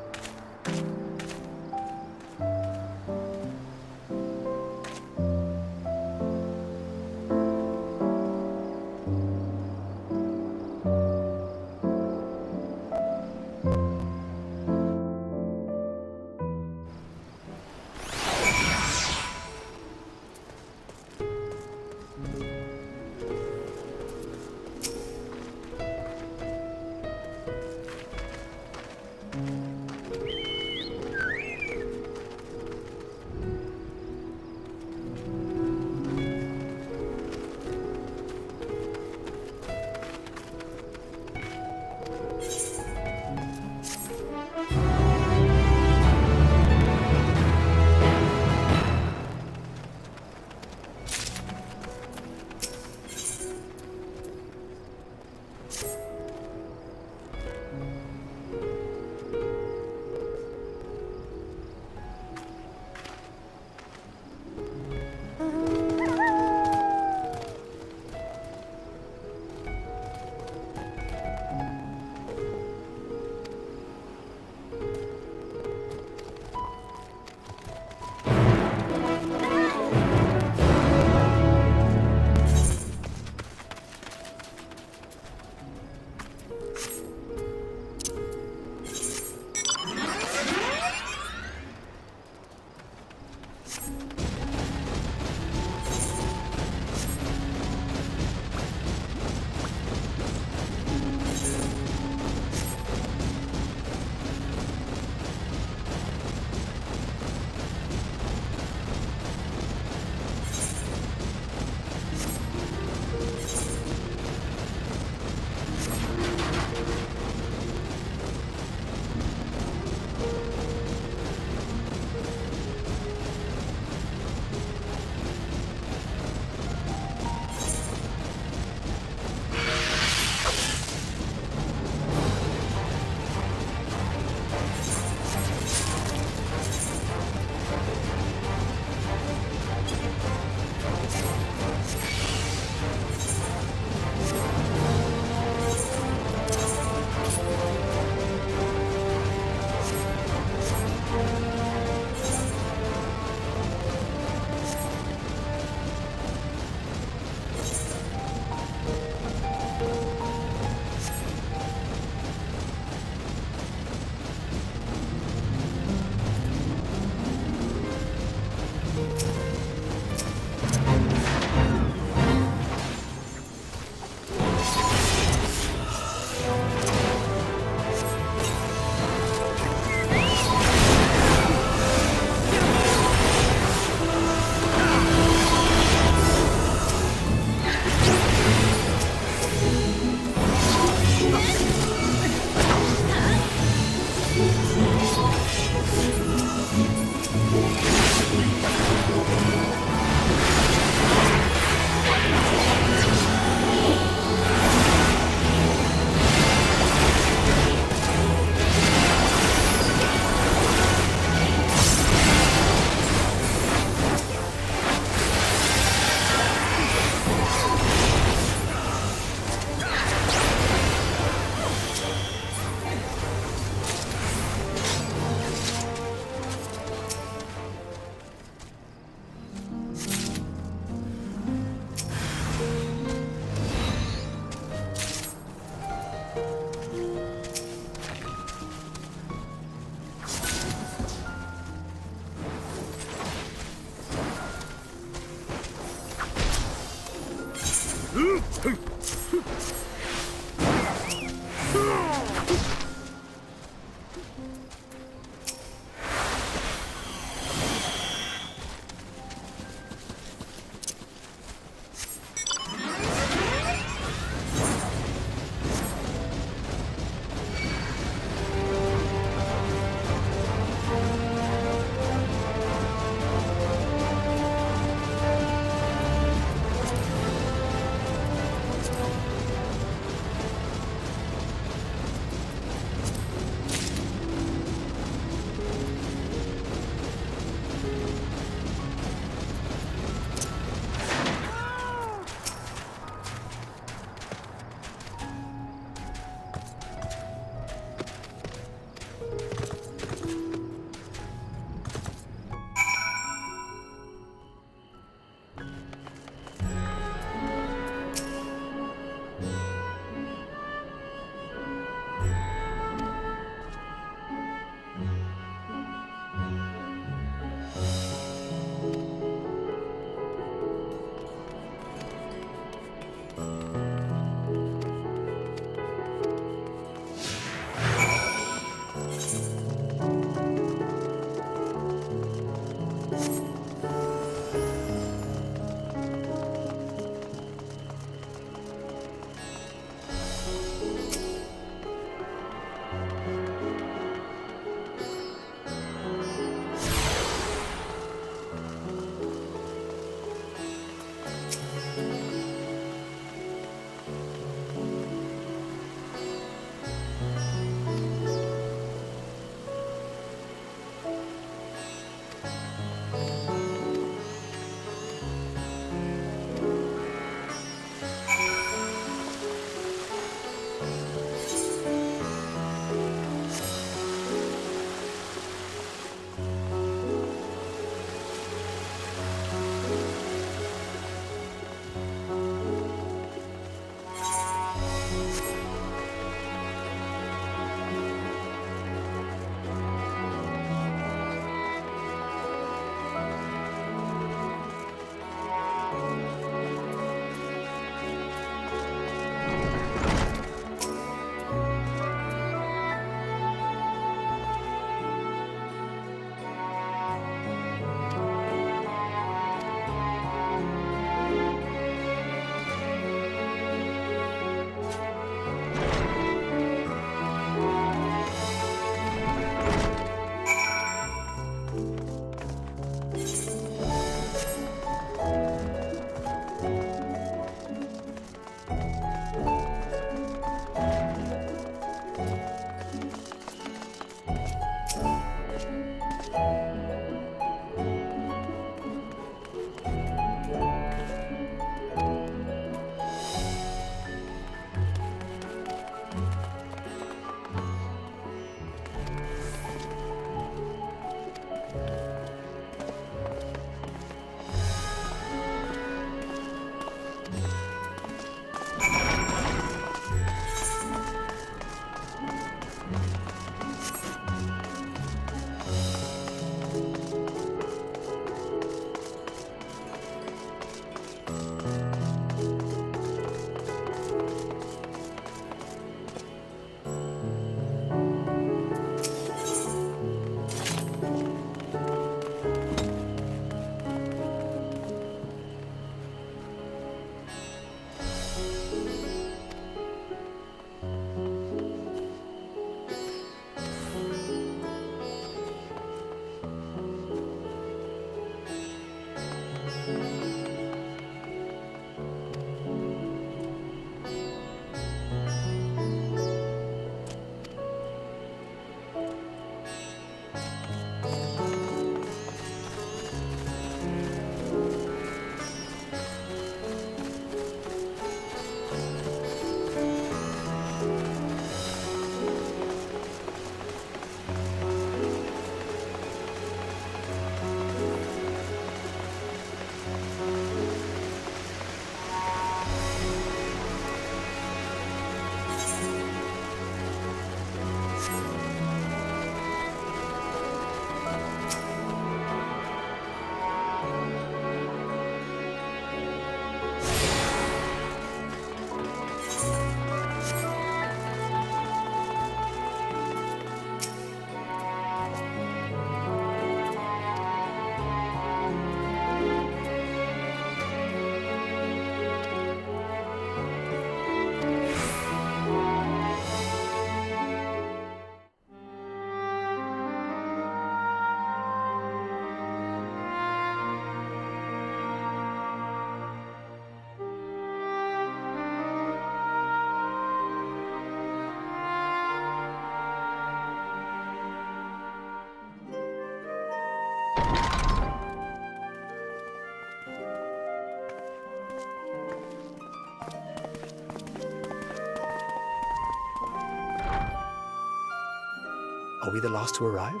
Are we the last to arrive?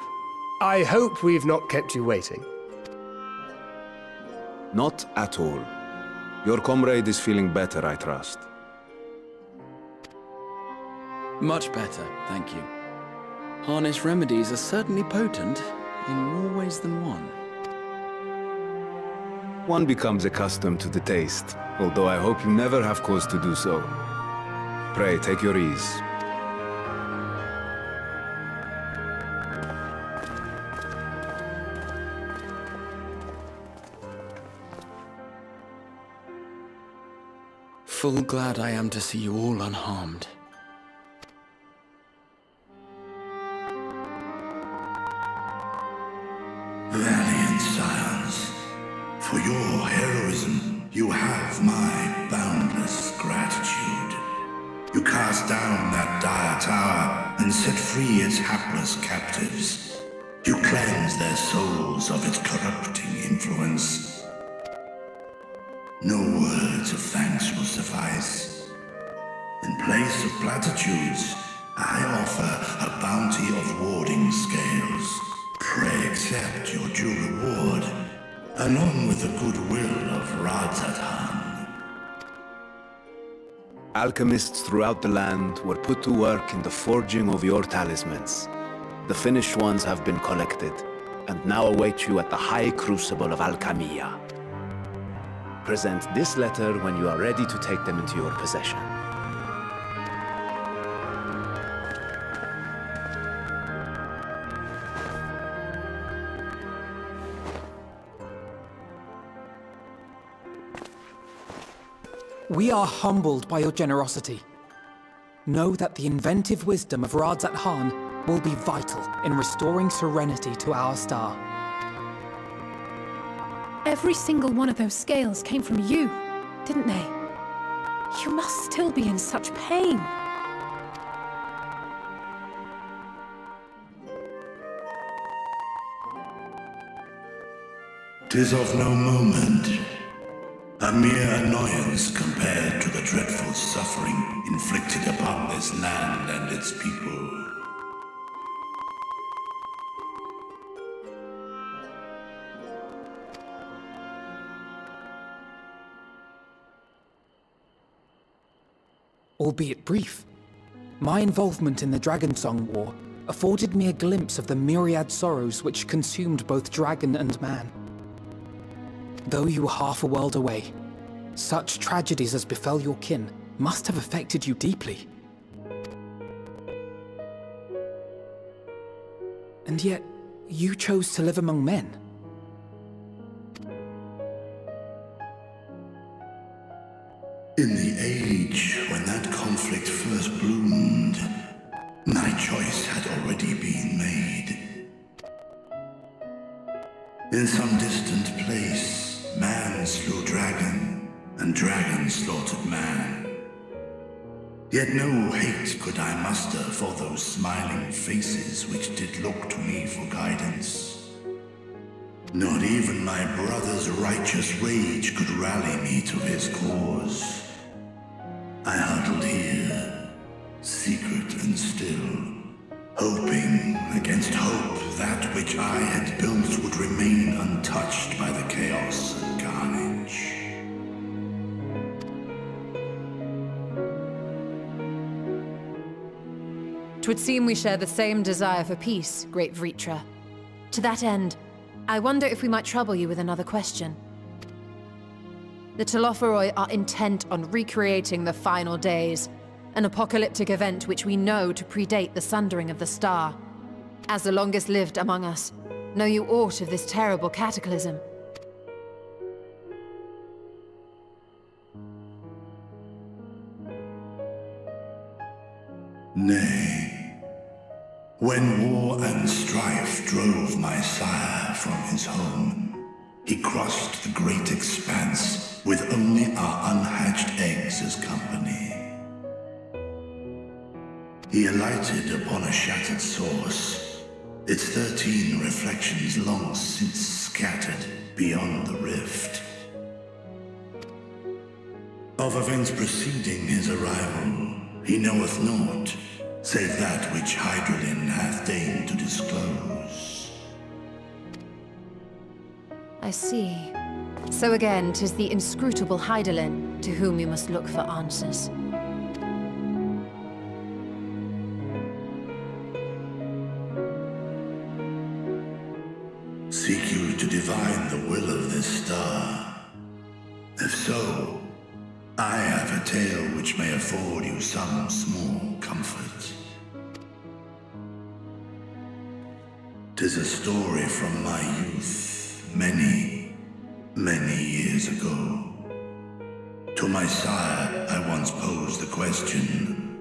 I hope we've not kept you waiting. Not at all. Your comrade is feeling better, I trust. Much better, thank you. Harness remedies are certainly potent, in more ways than one. One becomes accustomed to the taste, although I hope you never have cause to do so. Pray, take your ease. Full glad I am to see you all unharmed. Valiant scions, for your heroism, you have my boundless gratitude. You cast down that dire tower and set free its hapless captives. You cleanse their souls of its corrupting influence. No words of thanks will suffice. In place of platitudes, I offer a bounty of warding scales. Pray accept your due reward, along with the goodwill of Radzatan. Alchemists throughout the land were put to work in the forging of your talismans. The finished ones have been collected, and now await you at the High Crucible of Alchemia. Present this letter when you are ready to take them into your possession. We are humbled by your generosity. Know that the inventive wisdom of Radzat Han will be vital in restoring serenity to our star. Every single one of those scales came from you, didn't they? You must still be in such pain. 'Tis of no moment. A mere annoyance compared to the dreadful suffering inflicted upon this land and its people. Albeit brief, my involvement in the Dragonsong War afforded me a glimpse of the myriad sorrows which consumed both dragon and man. Though you were half a world away, such tragedies as befell your kin must have affected you deeply. And yet, you chose to live among men. In the age when that conflict first bloomed, my choice had already been made. In some distant place, man slew dragon, and dragon slaughtered man. Yet no hate could I muster for those smiling faces which did look to me for guidance. Not even my brother's righteous rage could rally me to his cause. I huddled here, secret and still, hoping against hope that which I had built would remain untouched by the chaos and carnage. 'Twould seem we share the same desire for peace, great Vritra. To that end, I wonder if we might trouble you with another question. The Telophoroi are intent on recreating the final days, an apocalyptic event which we know to predate the sundering of the star. As the longest lived among us, know you aught of this terrible cataclysm? Nay. When war and strife drove my sire from his home, he crossed the great expanse with only our unhatched eggs as company. He alighted upon a shattered source, its 13 reflections long since scattered beyond the rift. Of events preceding his arrival, he knoweth naught, save that which Hydralin hath deigned to disclose. I see. So again, 'tis the inscrutable Hydaelyn to whom we must look for answers. Seek you to divine the will of this star? If so, I have a tale which may afford you some small comfort. 'Tis a story from my youth, many years ago. To my sire, I once posed the question,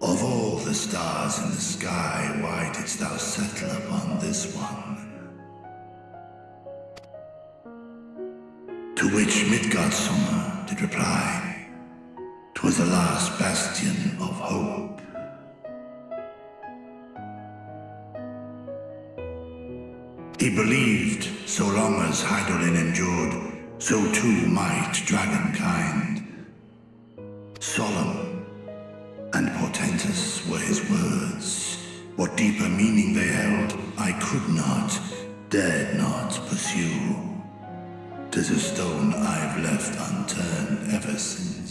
of all the stars in the sky, why didst thou settle upon this one? To which Midgardsormr did reply, 'twas the last bastion of hope. He believed so long as Hydaelyn endured, so too might dragonkind. Solemn and portentous were his words. What deeper meaning they held, I could not, dared not pursue. 'Tis a stone I've left unturned ever since.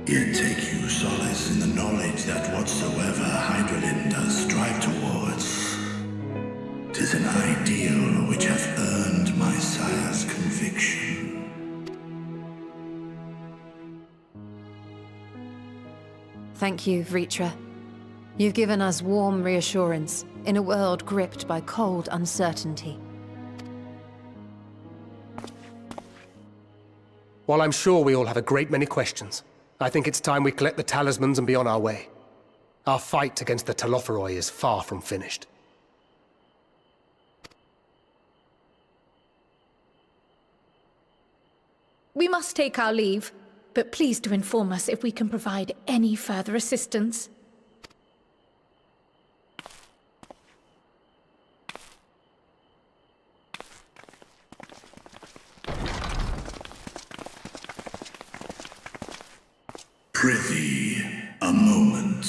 Yet take you solace in the knowledge that whatsoever Hydralyn does strive towards, 'tis an ideal which hath earned my sire's conviction. Thank you, Vritra. You've given us warm reassurance in a world gripped by cold uncertainty. While I'm sure we all have a great many questions, I think it's time we collect the talismans and be on our way. Our fight against the Telophoroi is far from finished. We must take our leave, but please do inform us if we can provide any further assistance. Prithee, a moment.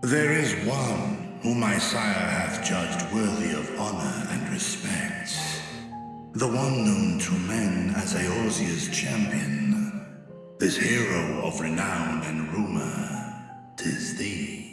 There is one whom my sire hath judged worthy of honor and respect. The one known to men as Eorzea's champion. This hero of renown and rumor, 'tis thee.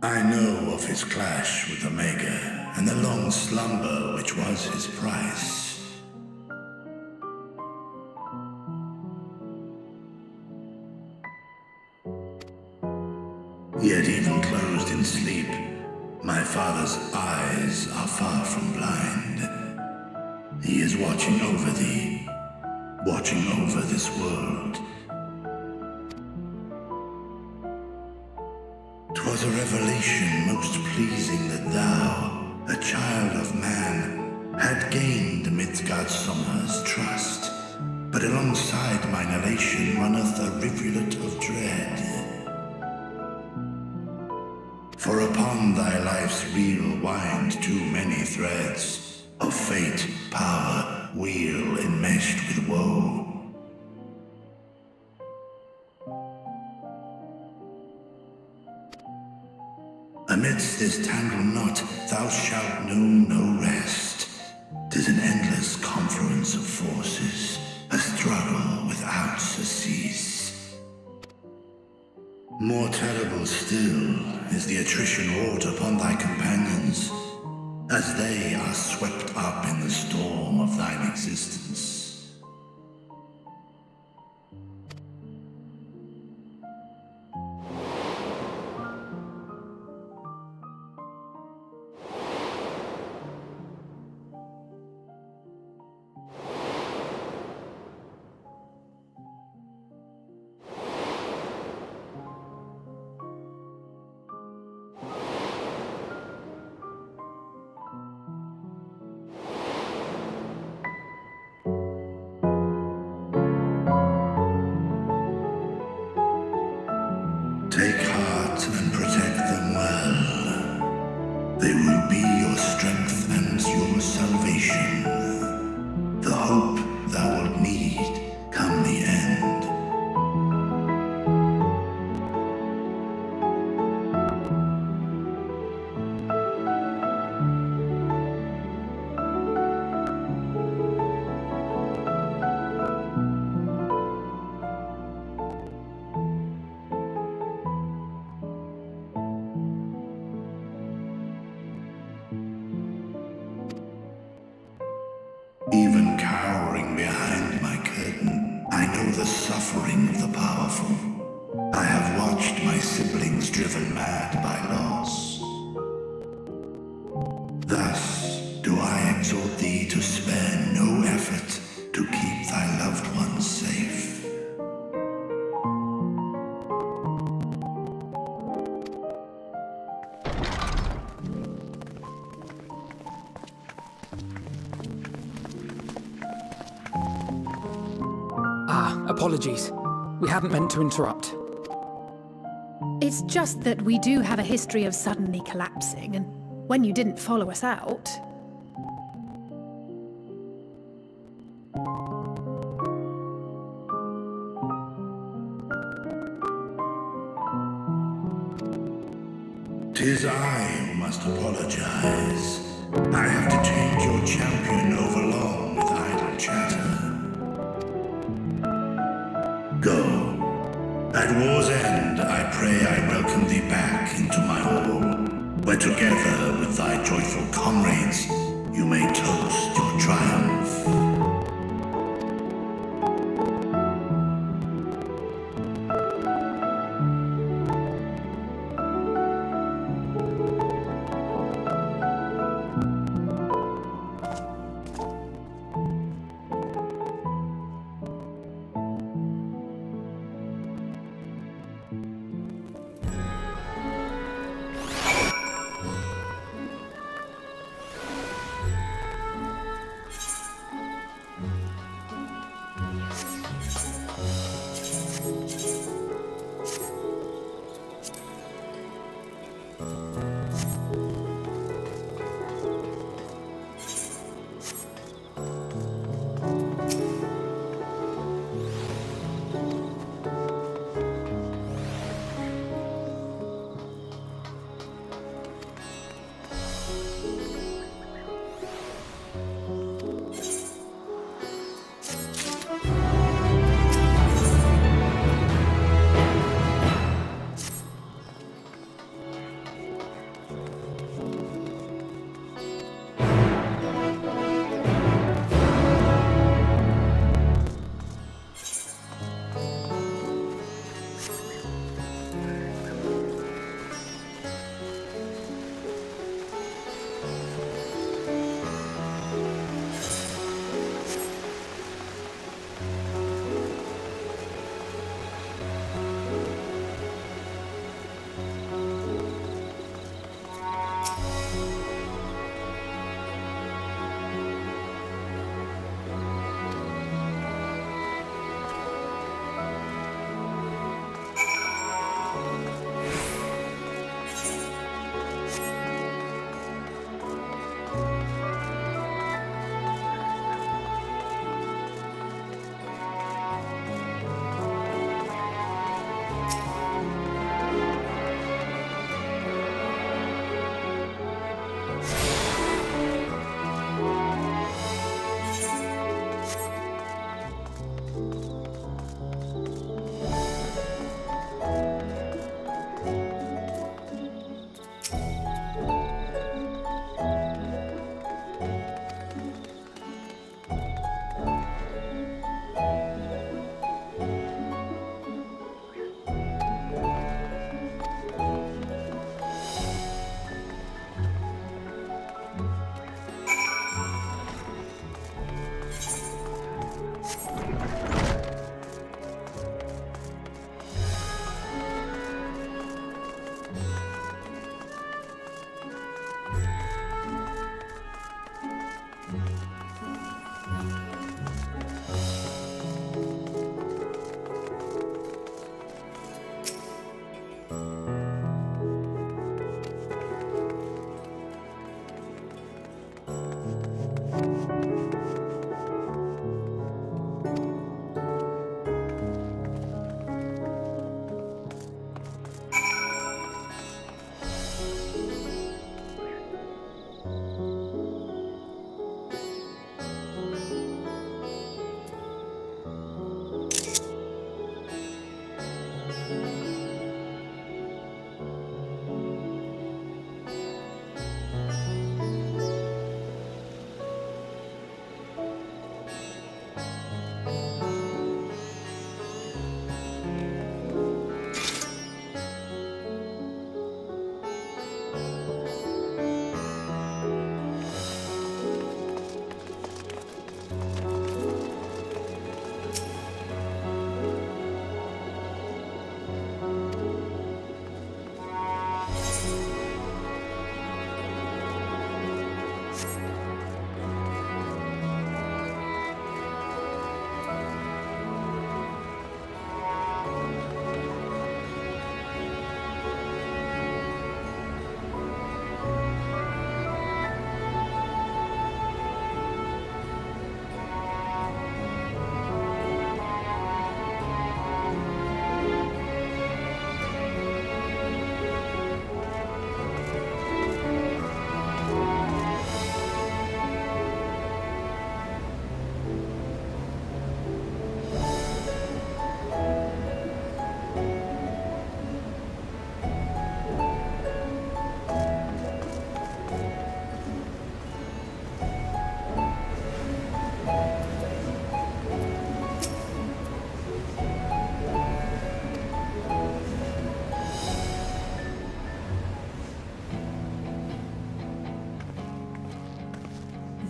I know of his clash with Omega, and the long slumber which was his price. Yet even closed in sleep, my father's eyes are far from blind. He is watching over thee, watching over this world. 'Twas a revelation most pleasing that thou, a child of man, had gained Midgardsormr's trust. But alongside mine elation runneth a rivulet of dread. For upon thy life's reel wind too many threads of fate, power, wheel enmeshed with woe. Amidst this tangled knot, thou shalt know no rest. 'Tis an endless confluence of forces, a struggle without surcease. More terrible still is the attrition wrought upon thy companions, as they are swept up in the storm of thine existence. from behind my curtain. I know the suffering of the powerful. I have watched my siblings driven mad by loss. Thus do I exhort thee to spare no effort to keep thy loved ones safe. Apologies. We hadn't meant to interrupt. It's just that we do have a history of suddenly collapsing, and when you didn't follow us out... Tis I who must apologize. I have detained your champion overlong with idle chatter. Go. At war's end, I pray I welcome thee back into my hall, where together with thy joyful comrades, you may toast your triumph.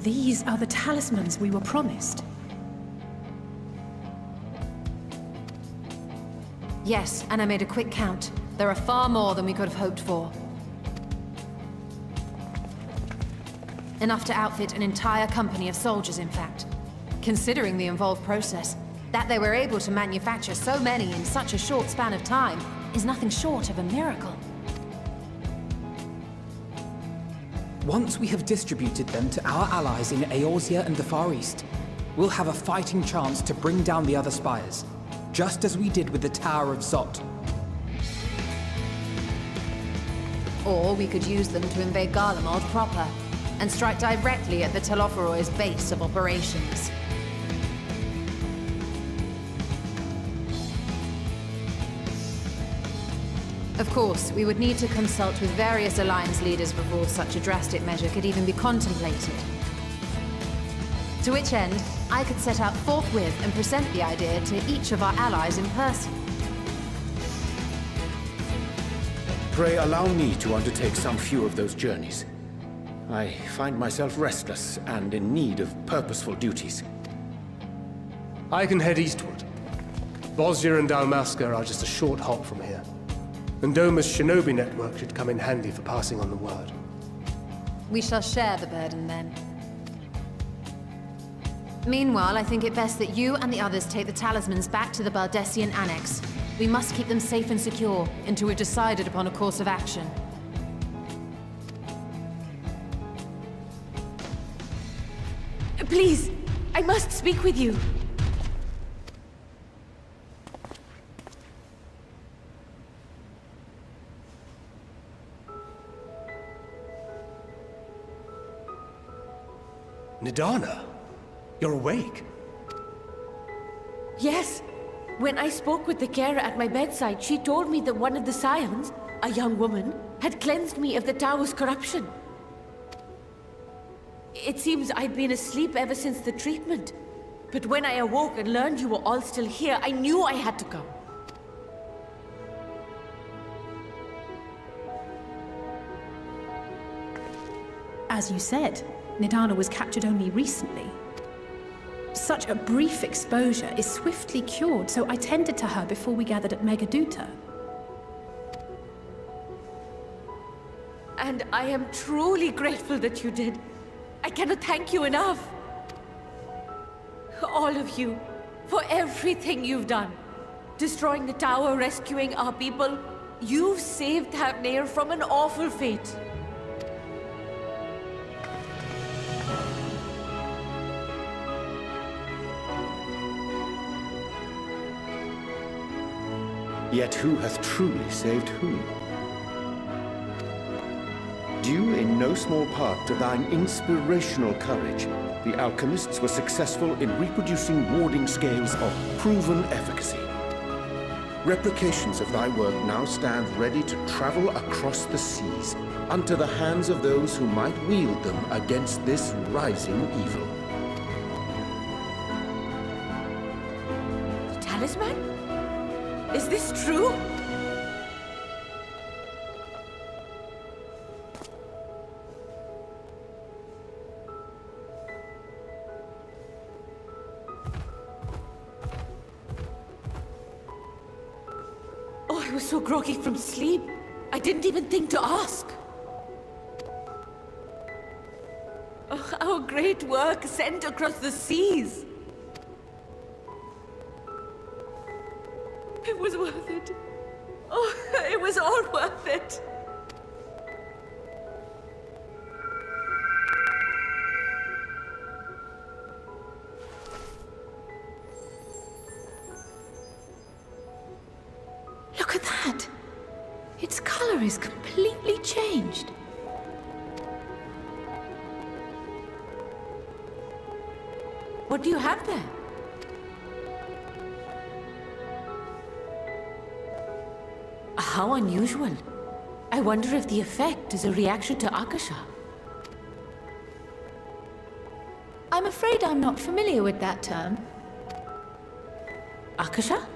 these are the talismans we were promised. Yes, and I made a quick count. There are far more than we could have hoped for. Enough to outfit an entire company of soldiers, in fact. Considering the involved process, that they were able to manufacture so many in such a short span of time is nothing short of a miracle. Once we have distributed them to our allies in Eorzea and the Far East, we'll have a fighting chance to bring down the other spires, just as we did with the Tower of Zot. Or we could use them to invade Garlemald proper, and strike directly at the Telophoroid's base of operations. Of course, we would need to consult with various Alliance leaders before such a drastic measure could even be contemplated. To which end, I could set out forthwith and present the idea to each of our allies in person. Pray allow me to undertake some few of those journeys. I find myself restless and in need of purposeful duties. I can head eastward. Bosnia and Dalmasca are just a short hop from here. And Doma's shinobi network should come in handy for passing on the word. We shall share the burden then. Meanwhile, I think it best that you and the others take the talismans back to the Baldessian Annex. We must keep them safe and secure until we've decided upon a course of action. Please, I must speak with you. Nidana, you're awake. Yes. When I spoke with the carer at my bedside, she told me that one of the scions, a young woman, had cleansed me of the tower's corruption. It seems I'd been asleep ever since the treatment. But when I awoke and learned you were all still here, I knew I had to come. As you said, Nidana was captured only recently. Such a brief exposure is swiftly cured, so I tended to her before we gathered at Megaduta. And I am truly grateful that you did. I cannot thank you enough. All of you, for everything you've done. Destroying the tower, rescuing our people. You've saved Thavnair from an awful fate. Yet who hath truly saved whom? Due in no small part to thine inspirational courage, the alchemists were successful in reproducing warding scales of proven efficacy. Replications of thy work now stand ready to travel across the seas, unto the hands of those who might wield them against this rising evil. The talisman? Is this true? Oh, I was so groggy from sleep. I didn't even think to ask. Oh, our great work sent across the seas. It was worth it. Oh, it was all worth it. Look at that! Its color is completely changed. What do you have there? How unusual. I wonder if the effect is a reaction to Akasha. I'm afraid I'm not familiar with that term. Akasha?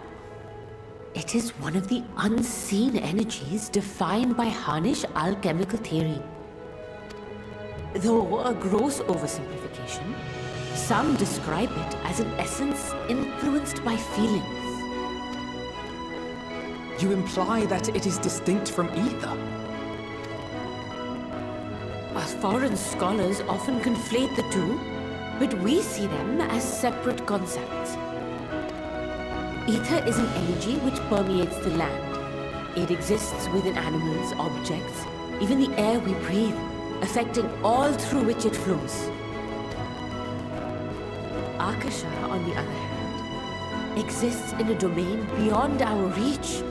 It is one of the unseen energies defined by Harnish alchemical theory. Though a gross oversimplification, some describe it as an essence influenced by feelings. You imply that it is distinct from ether? Foreign scholars often conflate the two, but we see them as separate concepts. Ether is an energy which permeates the land. It exists within animals, objects, even the air we breathe, affecting all through which it flows. Akasha, on the other hand, exists in a domain beyond our reach.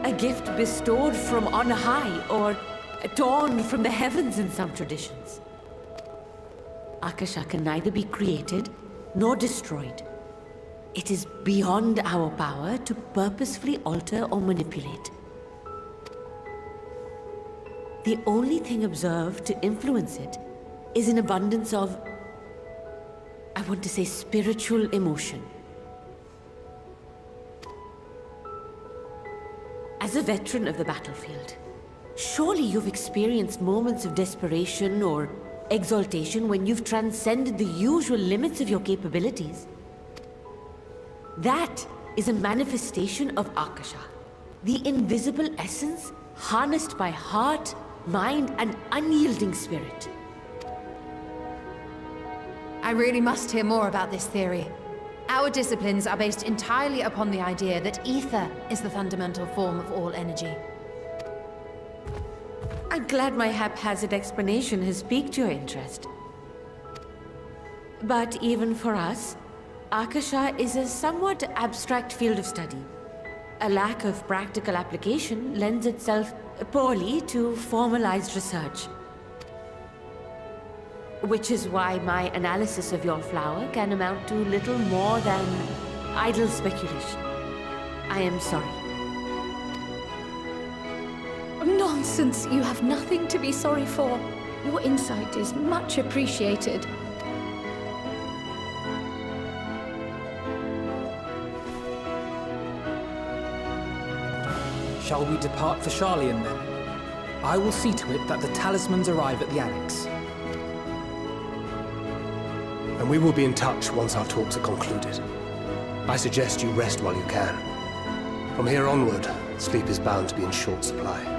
A gift bestowed from on high, or torn from the heavens in some traditions. Akasha can neither be created nor destroyed. It is beyond our power to purposefully alter or manipulate. The only thing observed to influence it is an abundance of, I want to say, spiritual emotion. As a veteran of the battlefield, surely you've experienced moments of desperation or exaltation when you've transcended the usual limits of your capabilities. That is a manifestation of Akasha, the invisible essence harnessed by heart, mind, and unyielding spirit. I really must hear more about this theory. Our disciplines are based entirely upon the idea that ether is the fundamental form of all energy. I'm glad my haphazard explanation has piqued your interest. But even for us, Akasha is a somewhat abstract field of study. A lack of practical application lends itself poorly to formalized research. Which is why my analysis of your flower can amount to little more than idle speculation. I am sorry. Nonsense! You have nothing to be sorry for. Your insight is much appreciated. Shall we depart for Charlian then? I will see to it that the talismans arrive at the Annex. And we will be in touch once our talks are concluded. I suggest you rest while you can. From here onward, sleep is bound to be in short supply.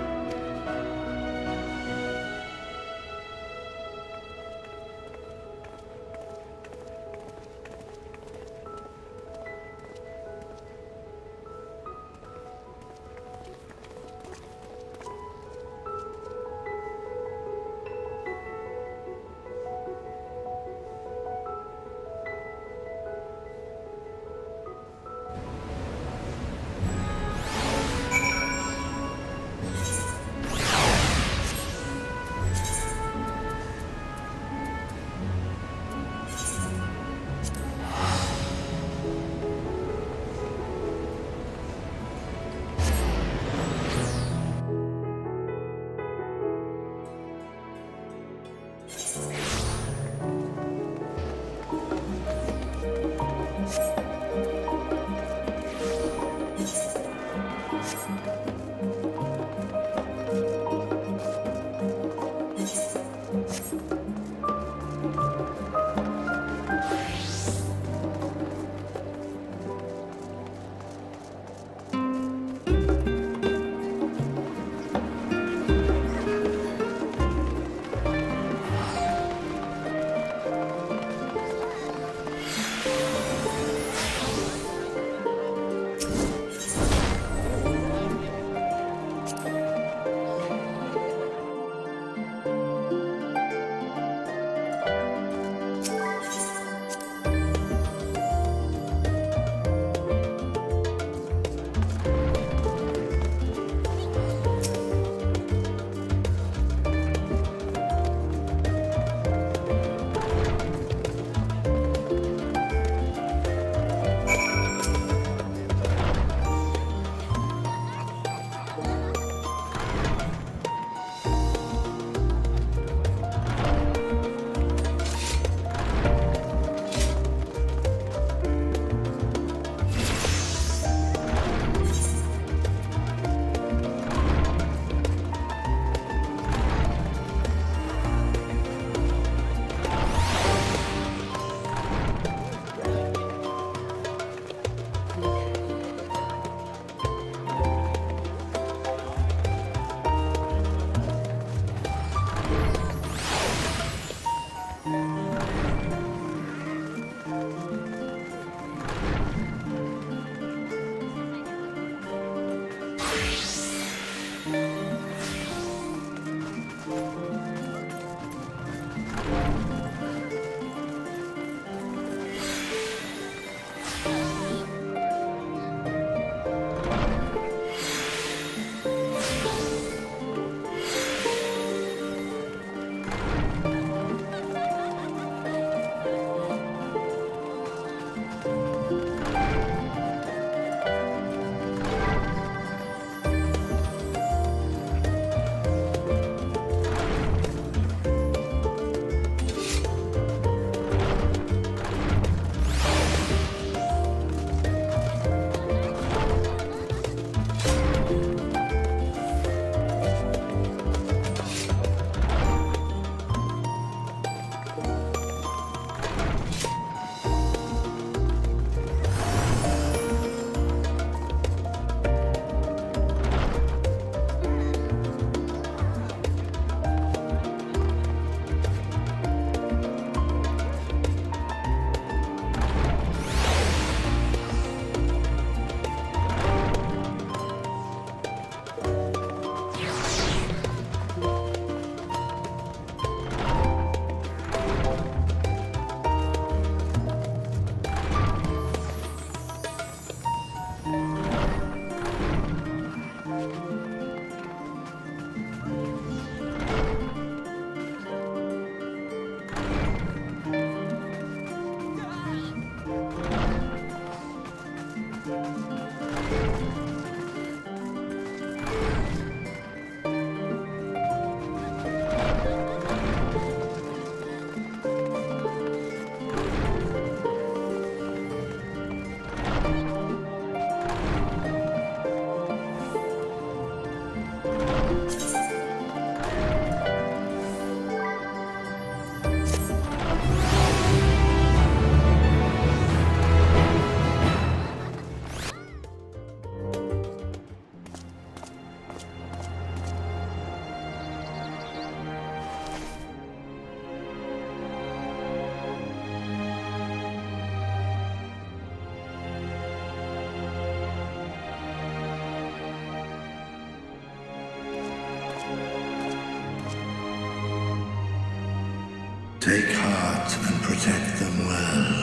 take heart and protect them well.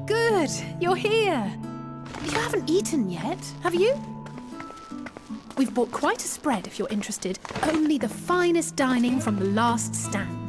Good, you're here. You haven't eaten yet, have you? We've bought quite a spread if you're interested. Only the finest dining from the last stand.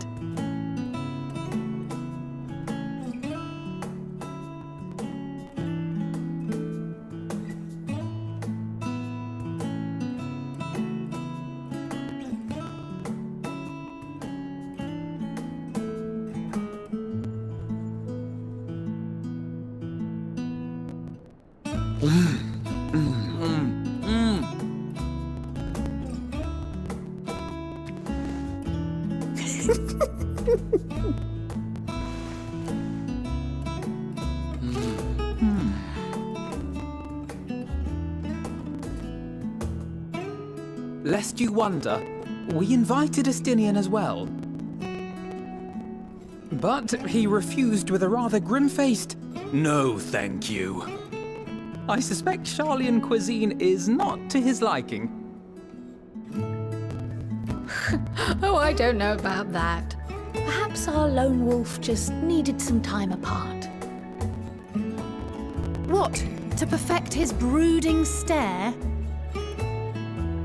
Lest you wonder, we invited Estinian as well. But he refused with a rather grim-faced, "No, thank you." I suspect Charlian cuisine is not to his liking. Oh, I don't know about that. Perhaps our lone wolf just needed some time apart. What? To perfect his brooding stare?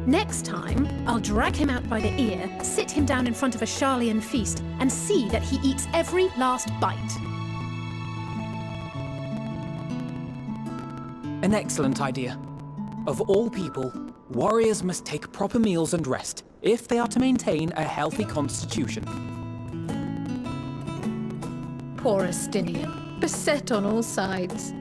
Next time, I'll drag him out by the ear, sit him down in front of a Charlian feast, and see that he eats every last bite. An excellent idea. Of all people, warriors must take proper meals and rest if they are to maintain a healthy constitution. Poor Estinian, beset on all sides.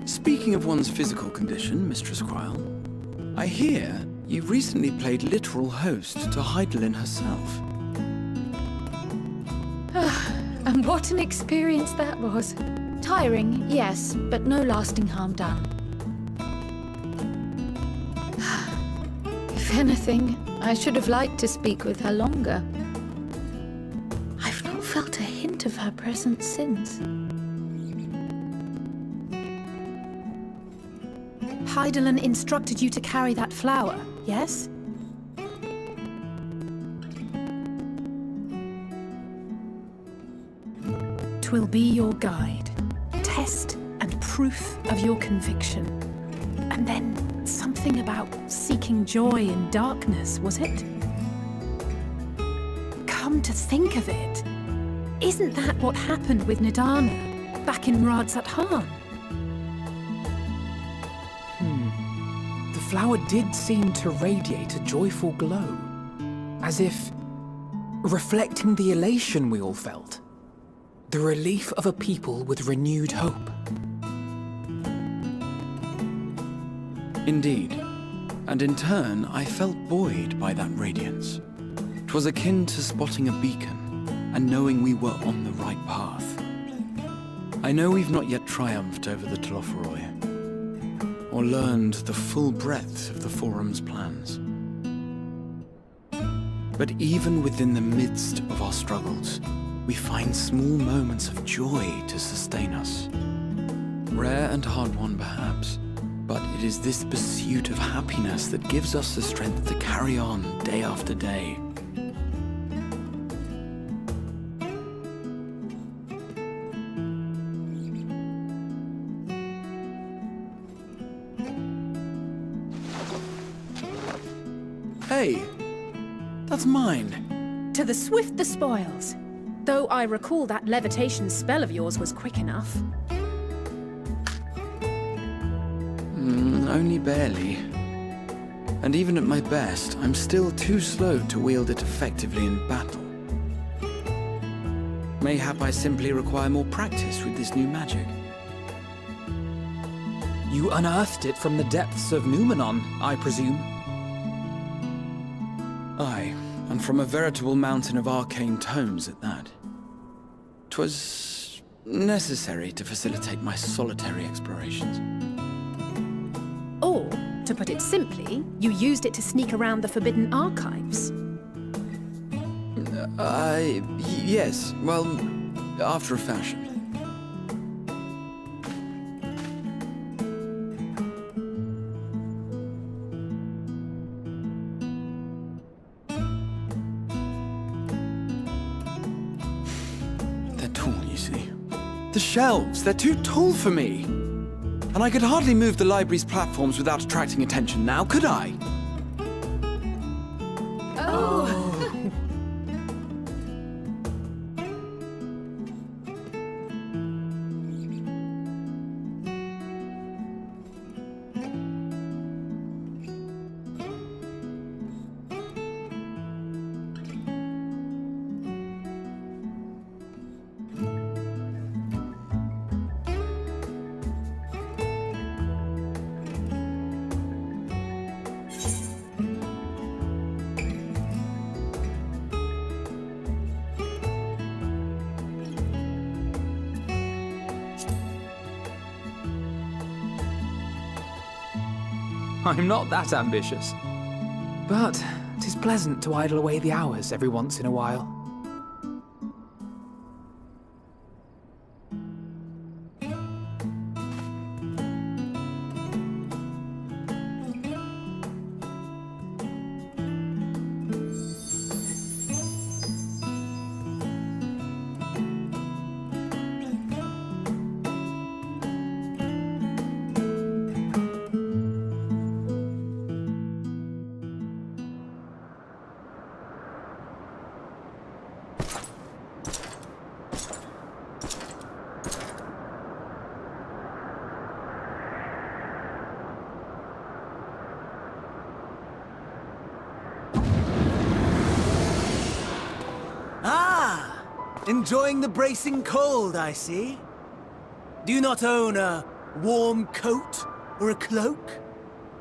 Speaking of one's physical condition, Mistress Cryle, I hear you recently played literal host to Heidelin herself. And what an experience that was. Tiring, yes, but no lasting harm done. If anything, I should have liked to speak with her longer. I've not felt a hint of her presence since. Heidelin instructed you to carry that flower, yes? Twill be your guide, test and proof of your conviction. And then something about seeking joy in darkness, was it? Come to think of it, isn't that what happened with Nidana back in Radzat-Han? The flower did seem to radiate a joyful glow, as if reflecting the elation we all felt, the relief of a people with renewed hope. Indeed, and in turn, I felt buoyed by that radiance. 'Twas akin to spotting a beacon and knowing we were on the right path. I know we've not yet triumphed over the Telophoroi, or learned the full breadth of the Forum's plans. But even within the midst of our struggles, we find small moments of joy to sustain us. Rare and hard-won, perhaps, but it is this pursuit of happiness that gives us the strength to carry on day after day. Hey, that's mine. To the swift the spoils. Though I recall that levitation spell of yours was quick enough. Only barely. And even at my best, I'm still too slow to wield it effectively in battle. Mayhap I simply require more practice with this new magic. You unearthed it from the depths of Numenon, I presume? Aye, and from a veritable mountain of arcane tomes at that. 'Twas necessary to facilitate my solitary explorations. To put it simply, you used it to sneak around the forbidden archives. Yes. Well, after a fashion. They're tall, you see. The shelves, they're too tall for me. And I could hardly move the library's platforms without attracting attention now, could I? I'm not that ambitious. But 'tis pleasant to idle away the hours every once in a while. Enjoying the bracing cold, I see. Do you not own a warm coat or a cloak?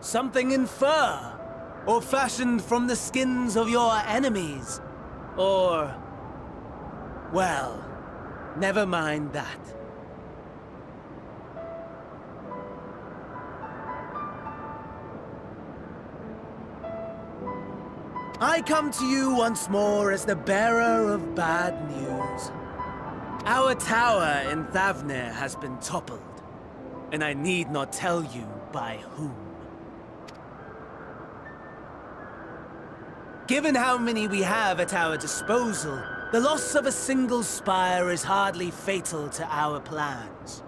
Something in fur? Or fashioned from the skins of your enemies? Or... well, never mind that. I come to you once more as the bearer of bad news. Our tower in Thavner has been toppled, and I need not tell you by whom. Given how many we have at our disposal, the loss of a single spire is hardly fatal to our plans.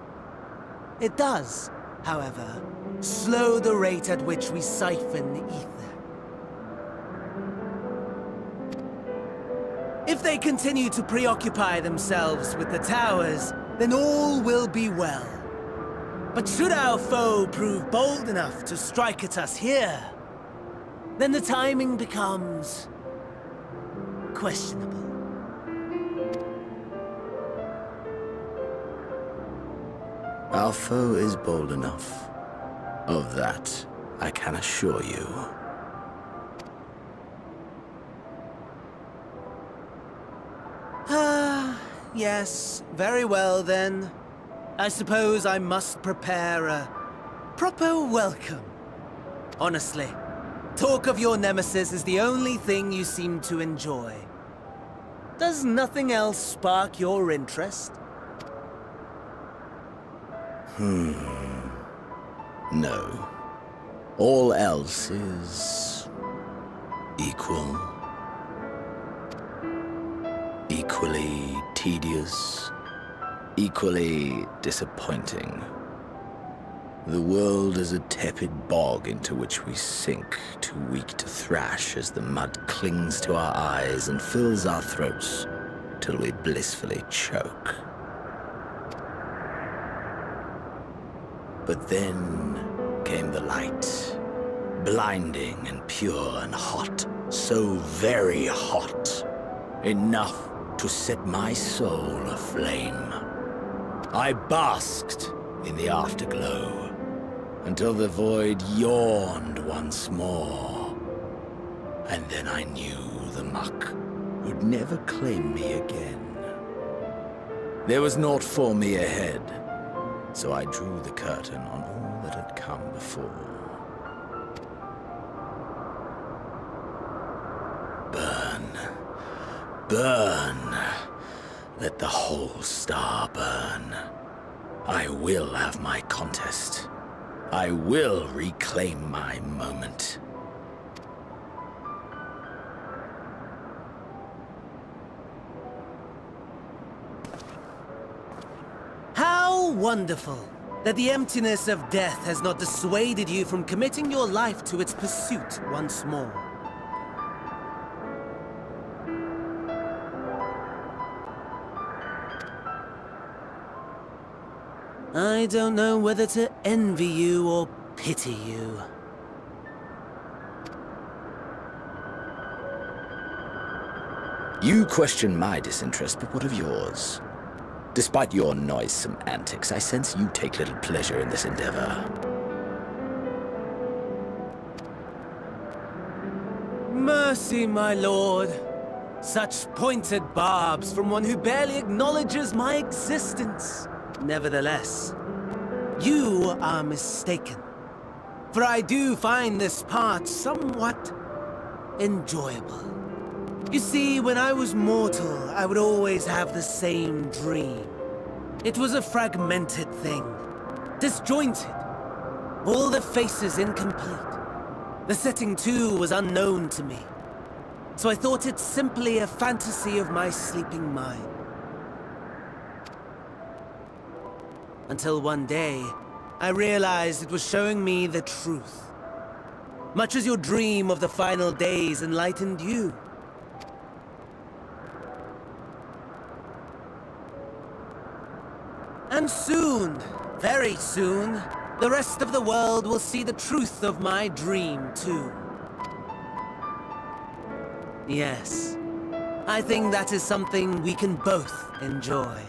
It does, however, slow the rate at which we siphon the ether. If they continue to preoccupy themselves with the towers, then all will be well. But should our foe prove bold enough to strike at us here, then the timing becomes questionable. Our foe is bold enough. Of that, I can assure you. Yes, very well then. I suppose I must prepare a proper welcome. Honestly, talk of your nemesis is the only thing you seem to enjoy. Does nothing else spark your interest? No. All else is... equal. Equally tedious, equally disappointing. The world is a tepid bog into which we sink, too weak to thrash as the mud clings to our eyes and fills our throats till we blissfully choke. But then came the light, blinding and pure and hot, so very hot, enough to set my soul aflame. I basked in the afterglow until the void yawned once more. And then I knew the muck would never claim me again. There was naught for me ahead, so I drew the curtain on all that had come before. Burn. Let the whole star burn. I will have my contest. I will reclaim my moment. How wonderful that the emptiness of death has not dissuaded you from committing your life to its pursuit once more. I don't know whether to envy you or pity you. You question my disinterest, but what of yours? Despite your noisome antics, I sense you take little pleasure in this endeavor. Mercy, my lord. Such pointed barbs from one who barely acknowledges my existence. Nevertheless, you are mistaken. For I do find this part somewhat enjoyable. You see, when I was mortal, I would always have the same dream. It was a fragmented thing, disjointed, all the faces incomplete. The setting, too, was unknown to me. So I thought it simply a fantasy of my sleeping mind. Until one day, I realized it was showing me the truth. Much as your dream of the final days enlightened you. And soon, very soon, the rest of the world will see the truth of my dream, too. Yes, I think that is something we can both enjoy.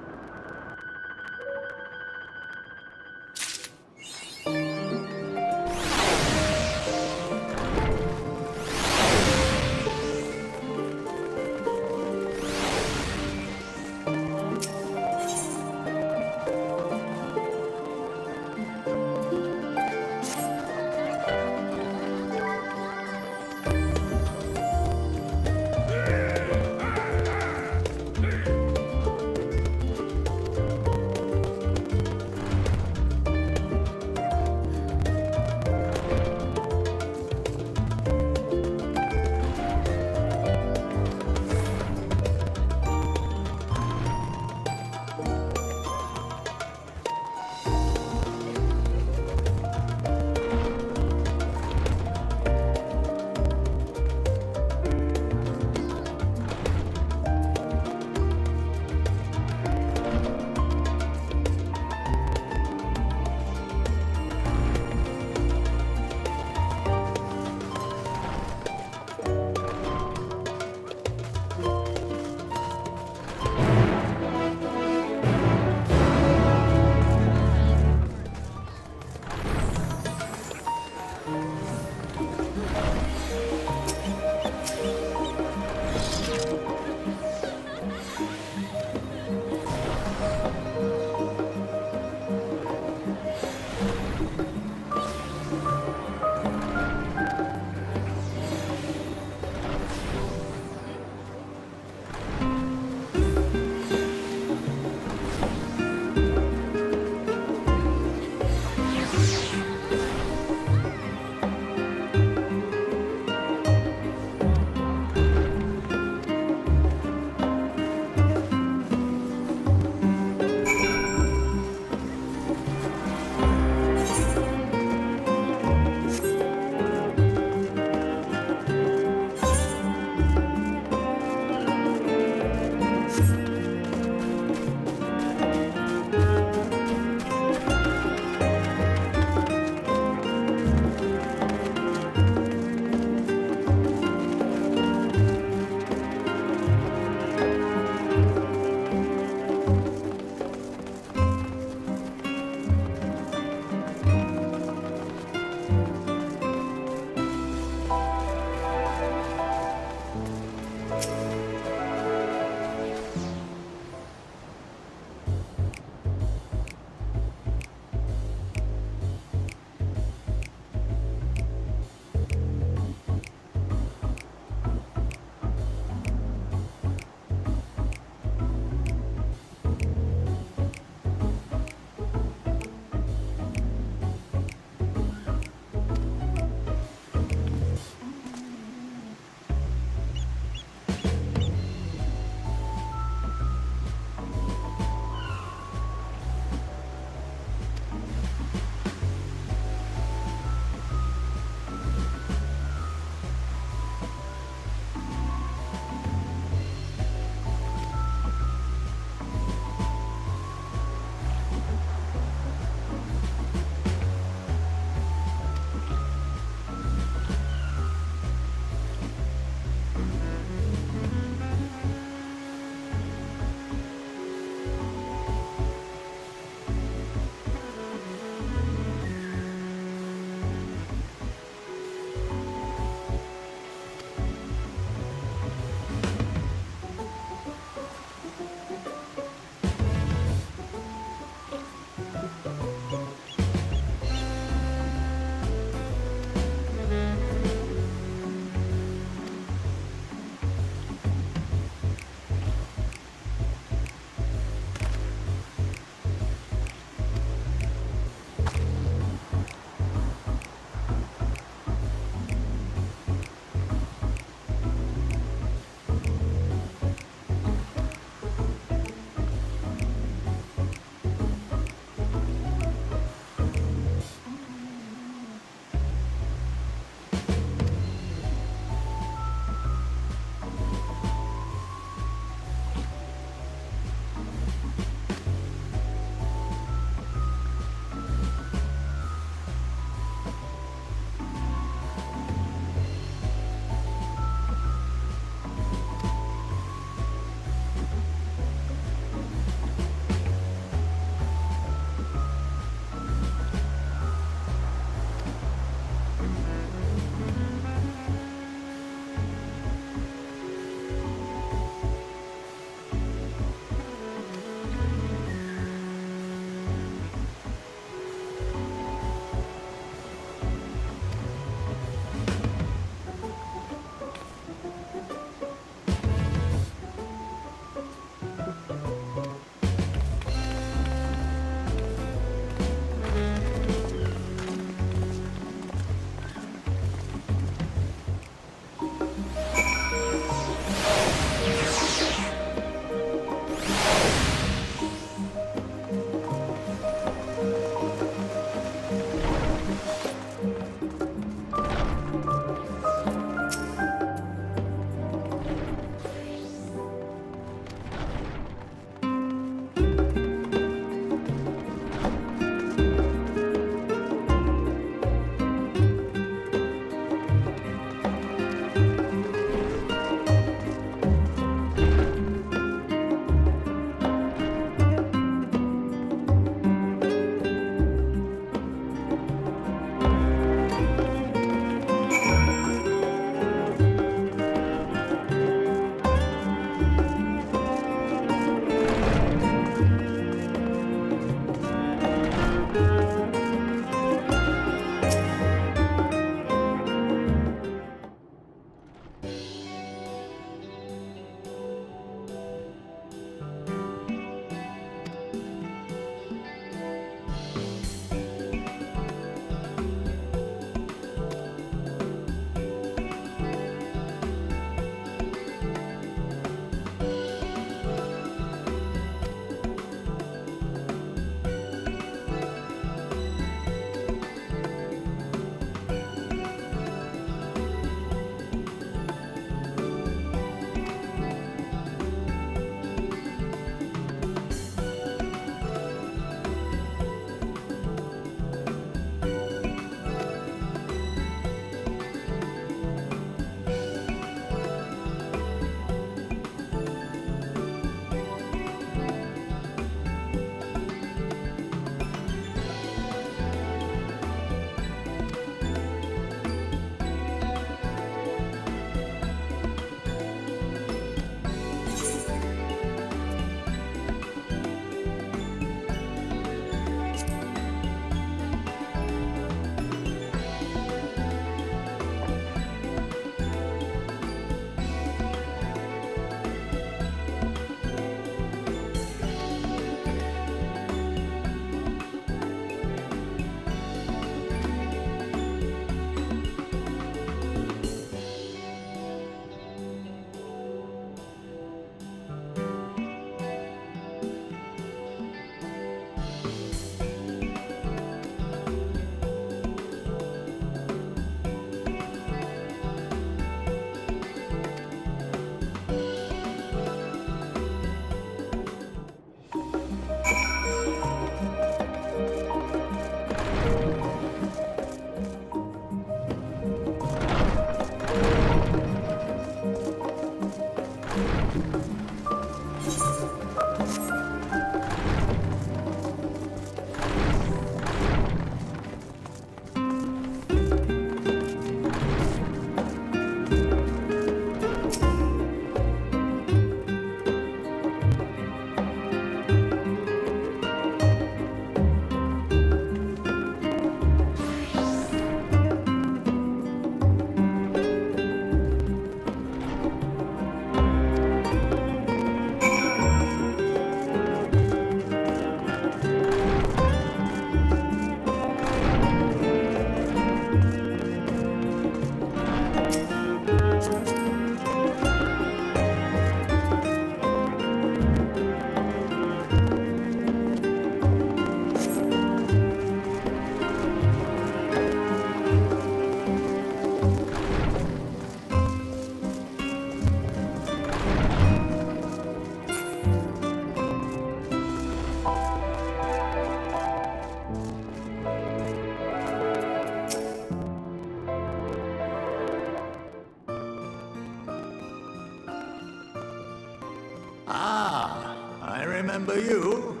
So you...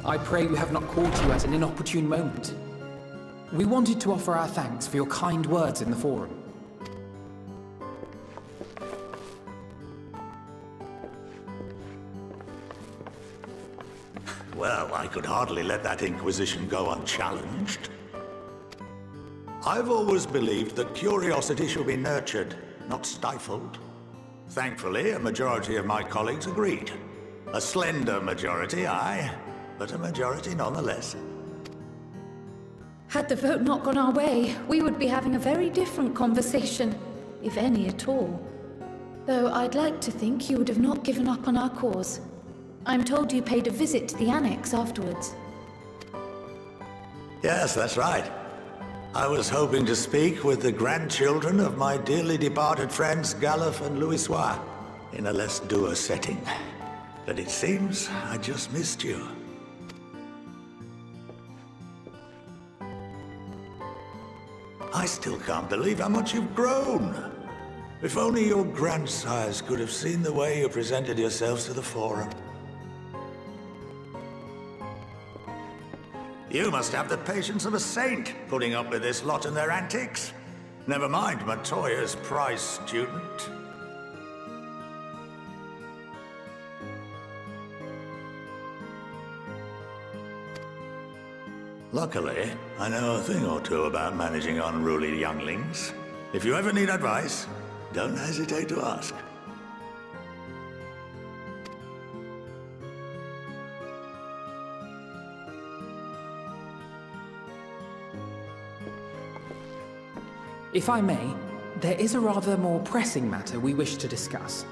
I pray we have not caught you at an inopportune moment. We wanted to offer our thanks for your kind words in the forum. Well, I could hardly let that inquisition go unchallenged. I've always believed that curiosity should be nurtured, not stifled. Thankfully, a majority of my colleagues agreed. A slender majority, aye, but a majority nonetheless. Had the vote not gone our way, we would be having a very different conversation, if any at all. Though I'd like to think you would have not given up on our cause. I'm told you paid a visit to the annex afterwards. Yes, that's right. I was hoping to speak with the grandchildren of my dearly departed friends Galuf and Louisoix in a less dour setting. But it seems I just missed you. I still can't believe how much you've grown. If only your grandsires could have seen the way you presented yourselves to the Forum. You must have the patience of a saint, putting up with this lot and their antics. Never mind Matoya's prize student. Luckily, I know a thing or two about managing unruly younglings. If you ever need advice, don't hesitate to ask. If I may, there is a rather more pressing matter we wish to discuss.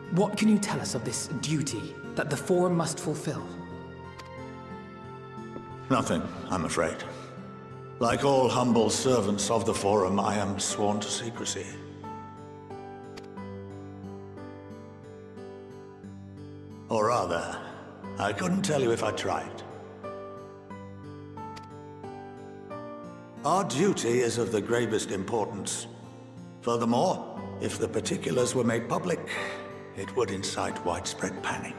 What can you tell us of this duty that the Forum must fulfill? Nothing, I'm afraid. Like all humble servants of the Forum, I am sworn to secrecy. Or rather, I couldn't tell you if I tried. Our duty is of the gravest importance. Furthermore, if the particulars were made public, it would incite widespread panic.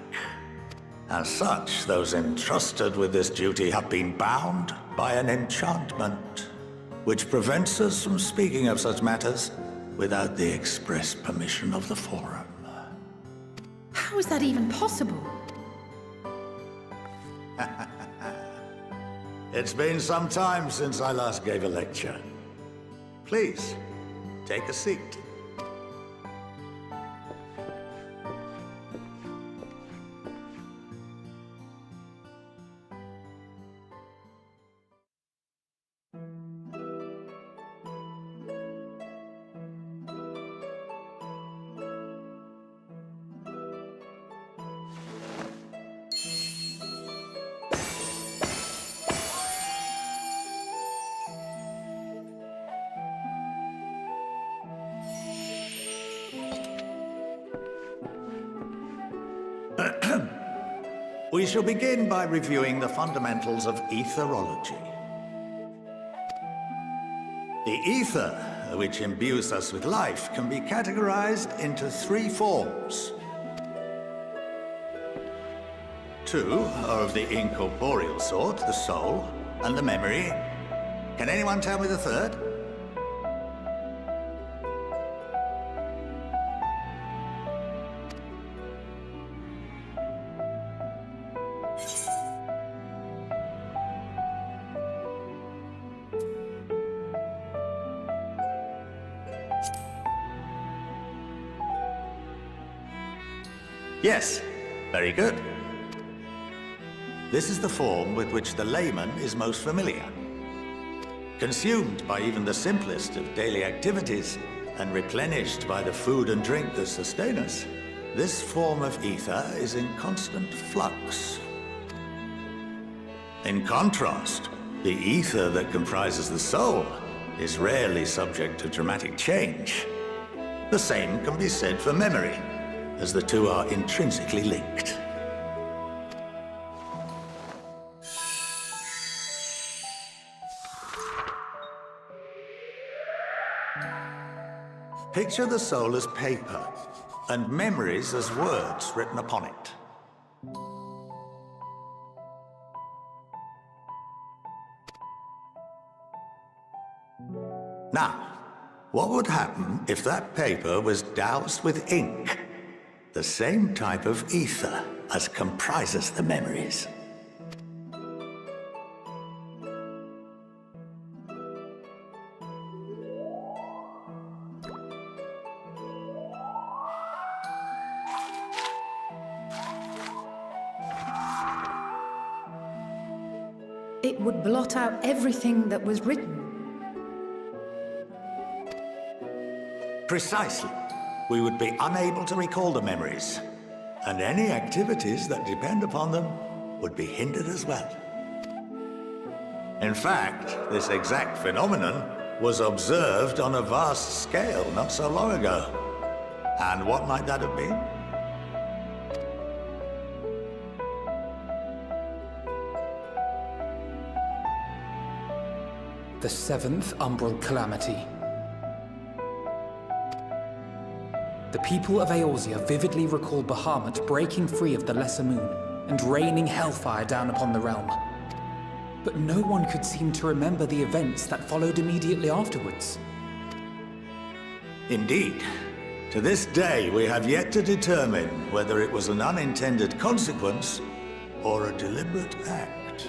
As such, those entrusted with this duty have been bound by an enchantment, which prevents us from speaking of such matters without the express permission of the Forum. How is that even possible? It's been some time since I last gave a lecture. Please, take a seat. We shall begin by reviewing the fundamentals of etherology. The ether, which imbues us with life, can be categorized into three forms. Two are of the incorporeal sort, the soul and the memory. Can anyone tell me the third? Yes, very good. This is the form with which the layman is most familiar. Consumed by even the simplest of daily activities and replenished by the food and drink that sustain us, this form of ether is in constant flux. In contrast, the ether that comprises the soul is rarely subject to dramatic change. The same can be said for memory, as the two are intrinsically linked. Picture the soul as paper, and memories as words written upon it. Now, what would happen if that paper was doused with ink? The same type of ether as comprises the memories. It would blot out everything that was written. Precisely. We would be unable to recall the memories, and any activities that depend upon them would be hindered as well. In fact, this exact phenomenon was observed on a vast scale not so long ago. And what might that have been? The seventh umbral calamity. The people of Eorzea vividly recall Bahamut breaking free of the Lesser Moon and raining hellfire down upon the realm. But no one could seem to remember the events that followed immediately afterwards. Indeed. To this day, we have yet to determine whether it was an unintended consequence or a deliberate act.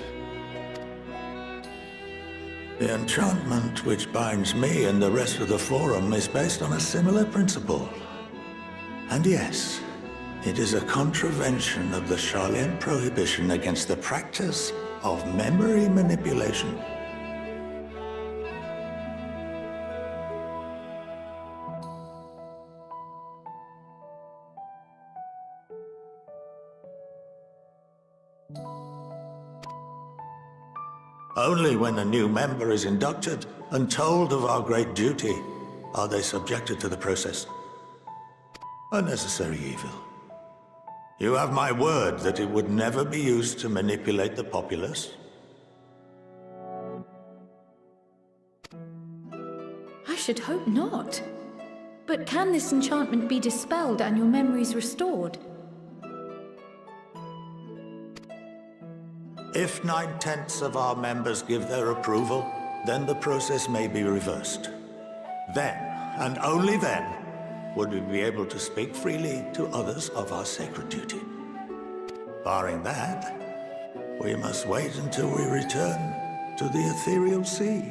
The enchantment which binds me and the rest of the Forum is based on a similar principle. And yes, it is a contravention of the Sharlayan prohibition against the practice of memory manipulation. Only when a new member is inducted and told of our great duty are they subjected to the process. A necessary evil. You have my word that it would never be used to manipulate the populace. I should hope not. But can this enchantment be dispelled and your memories restored? If 9/10 of our members give their approval, then the process may be reversed. Then, and only then, would we be able to speak freely to others of our sacred duty. Barring that, we must wait until we return to the ethereal sea.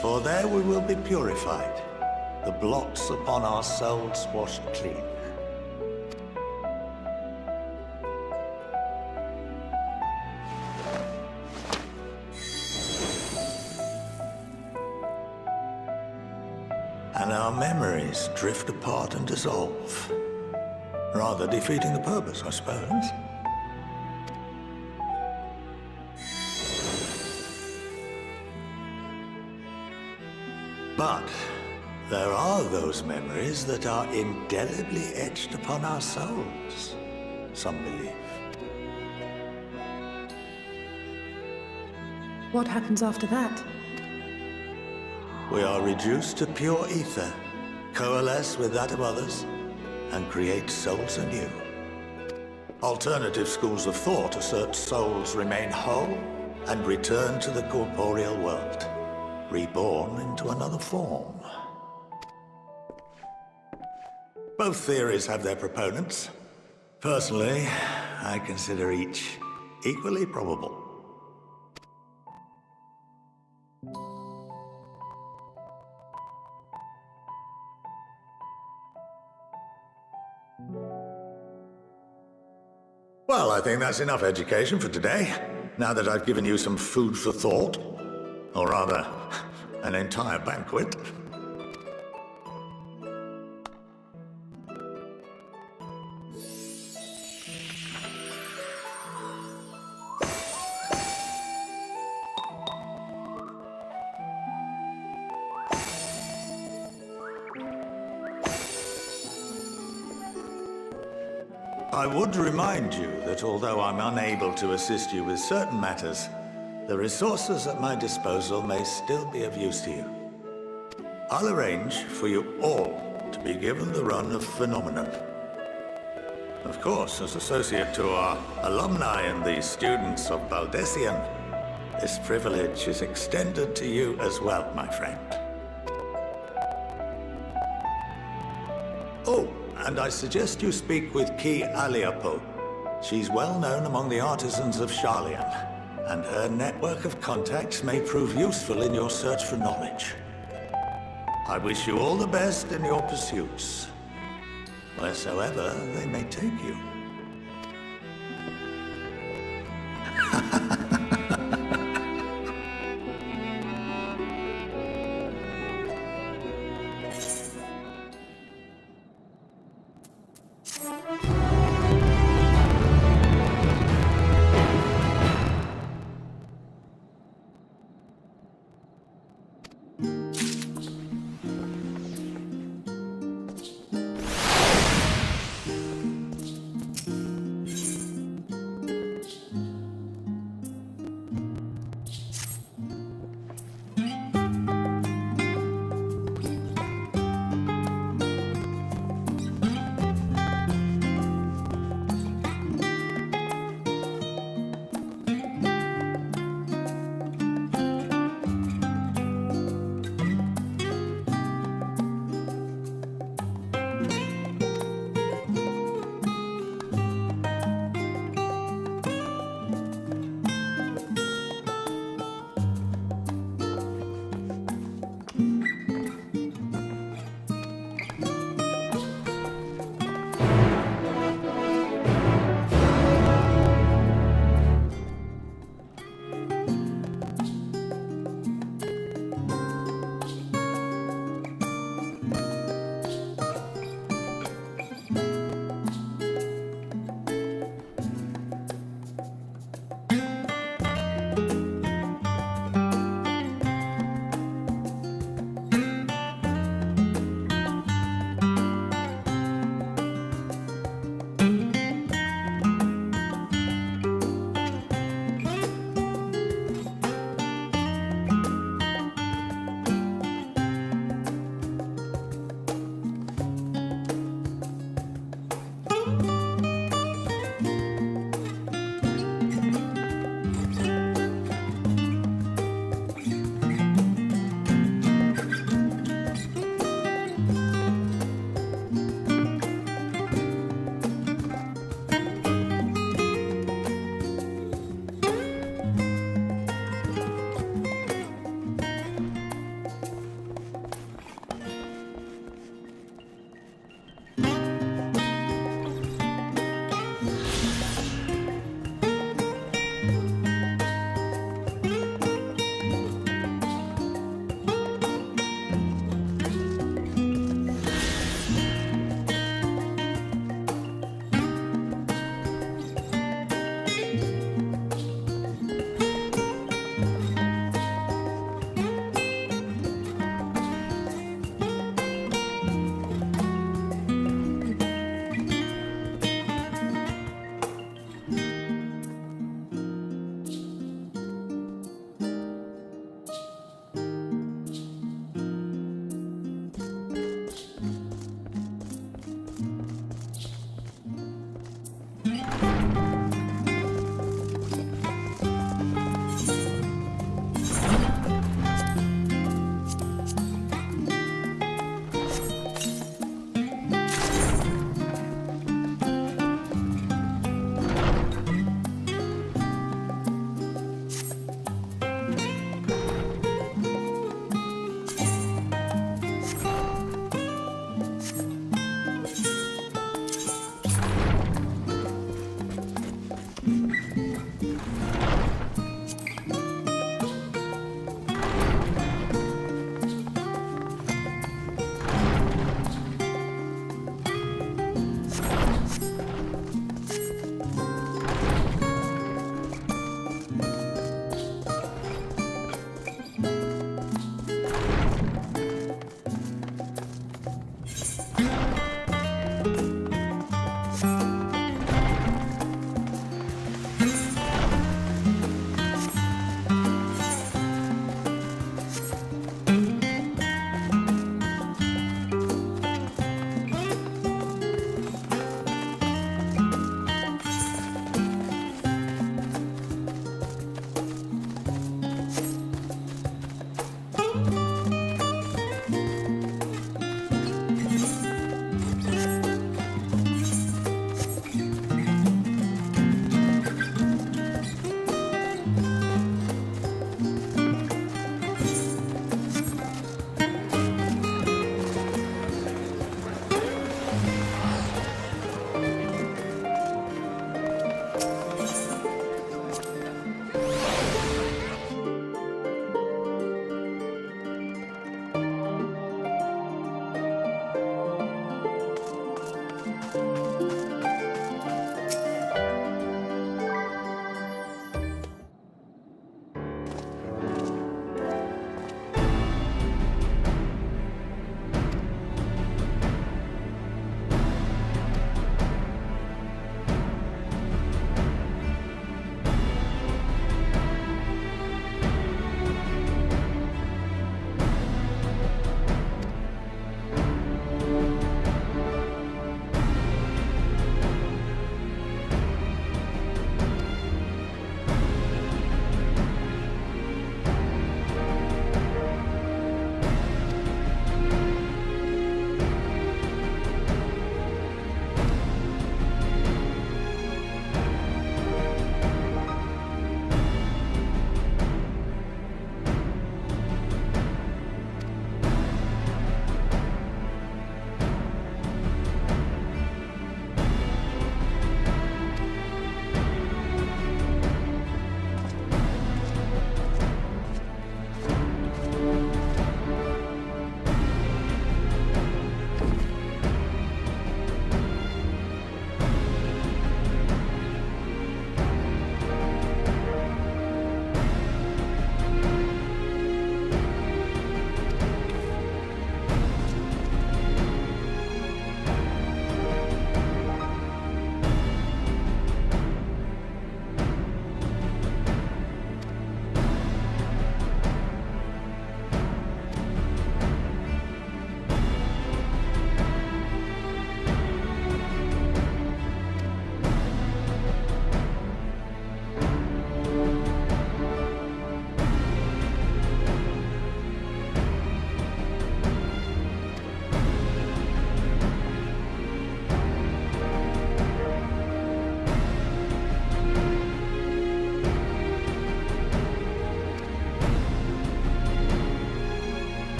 For there we will be purified, the blots upon our souls washed clean. And our memories drift apart and dissolve. Rather defeating the purpose, I suppose. But there are those memories that are indelibly etched upon our souls, some believe. What happens after that? We are reduced to pure ether, coalesce with that of others, and create souls anew. Alternative schools of thought assert souls remain whole and return to the corporeal world, reborn into another form. Both theories have their proponents. Personally, I consider each equally probable. Well, I think that's enough education for today, now that I've given you some food for thought. Or rather, an entire banquet. I would remind you that although I'm unable to assist you with certain matters, the resources at my disposal may still be of use to you. I'll arrange for you all to be given the run of Phenomenon. Of course, as associate to our alumni and the students of Baldessian, this privilege is extended to you as well, my friend. Oh, and I suggest you speak with Ki Aliapo. She's well known among the artisans of Sharlayan, and her network of contacts may prove useful in your search for knowledge. I wish you all the best in your pursuits, wheresoever they may take you.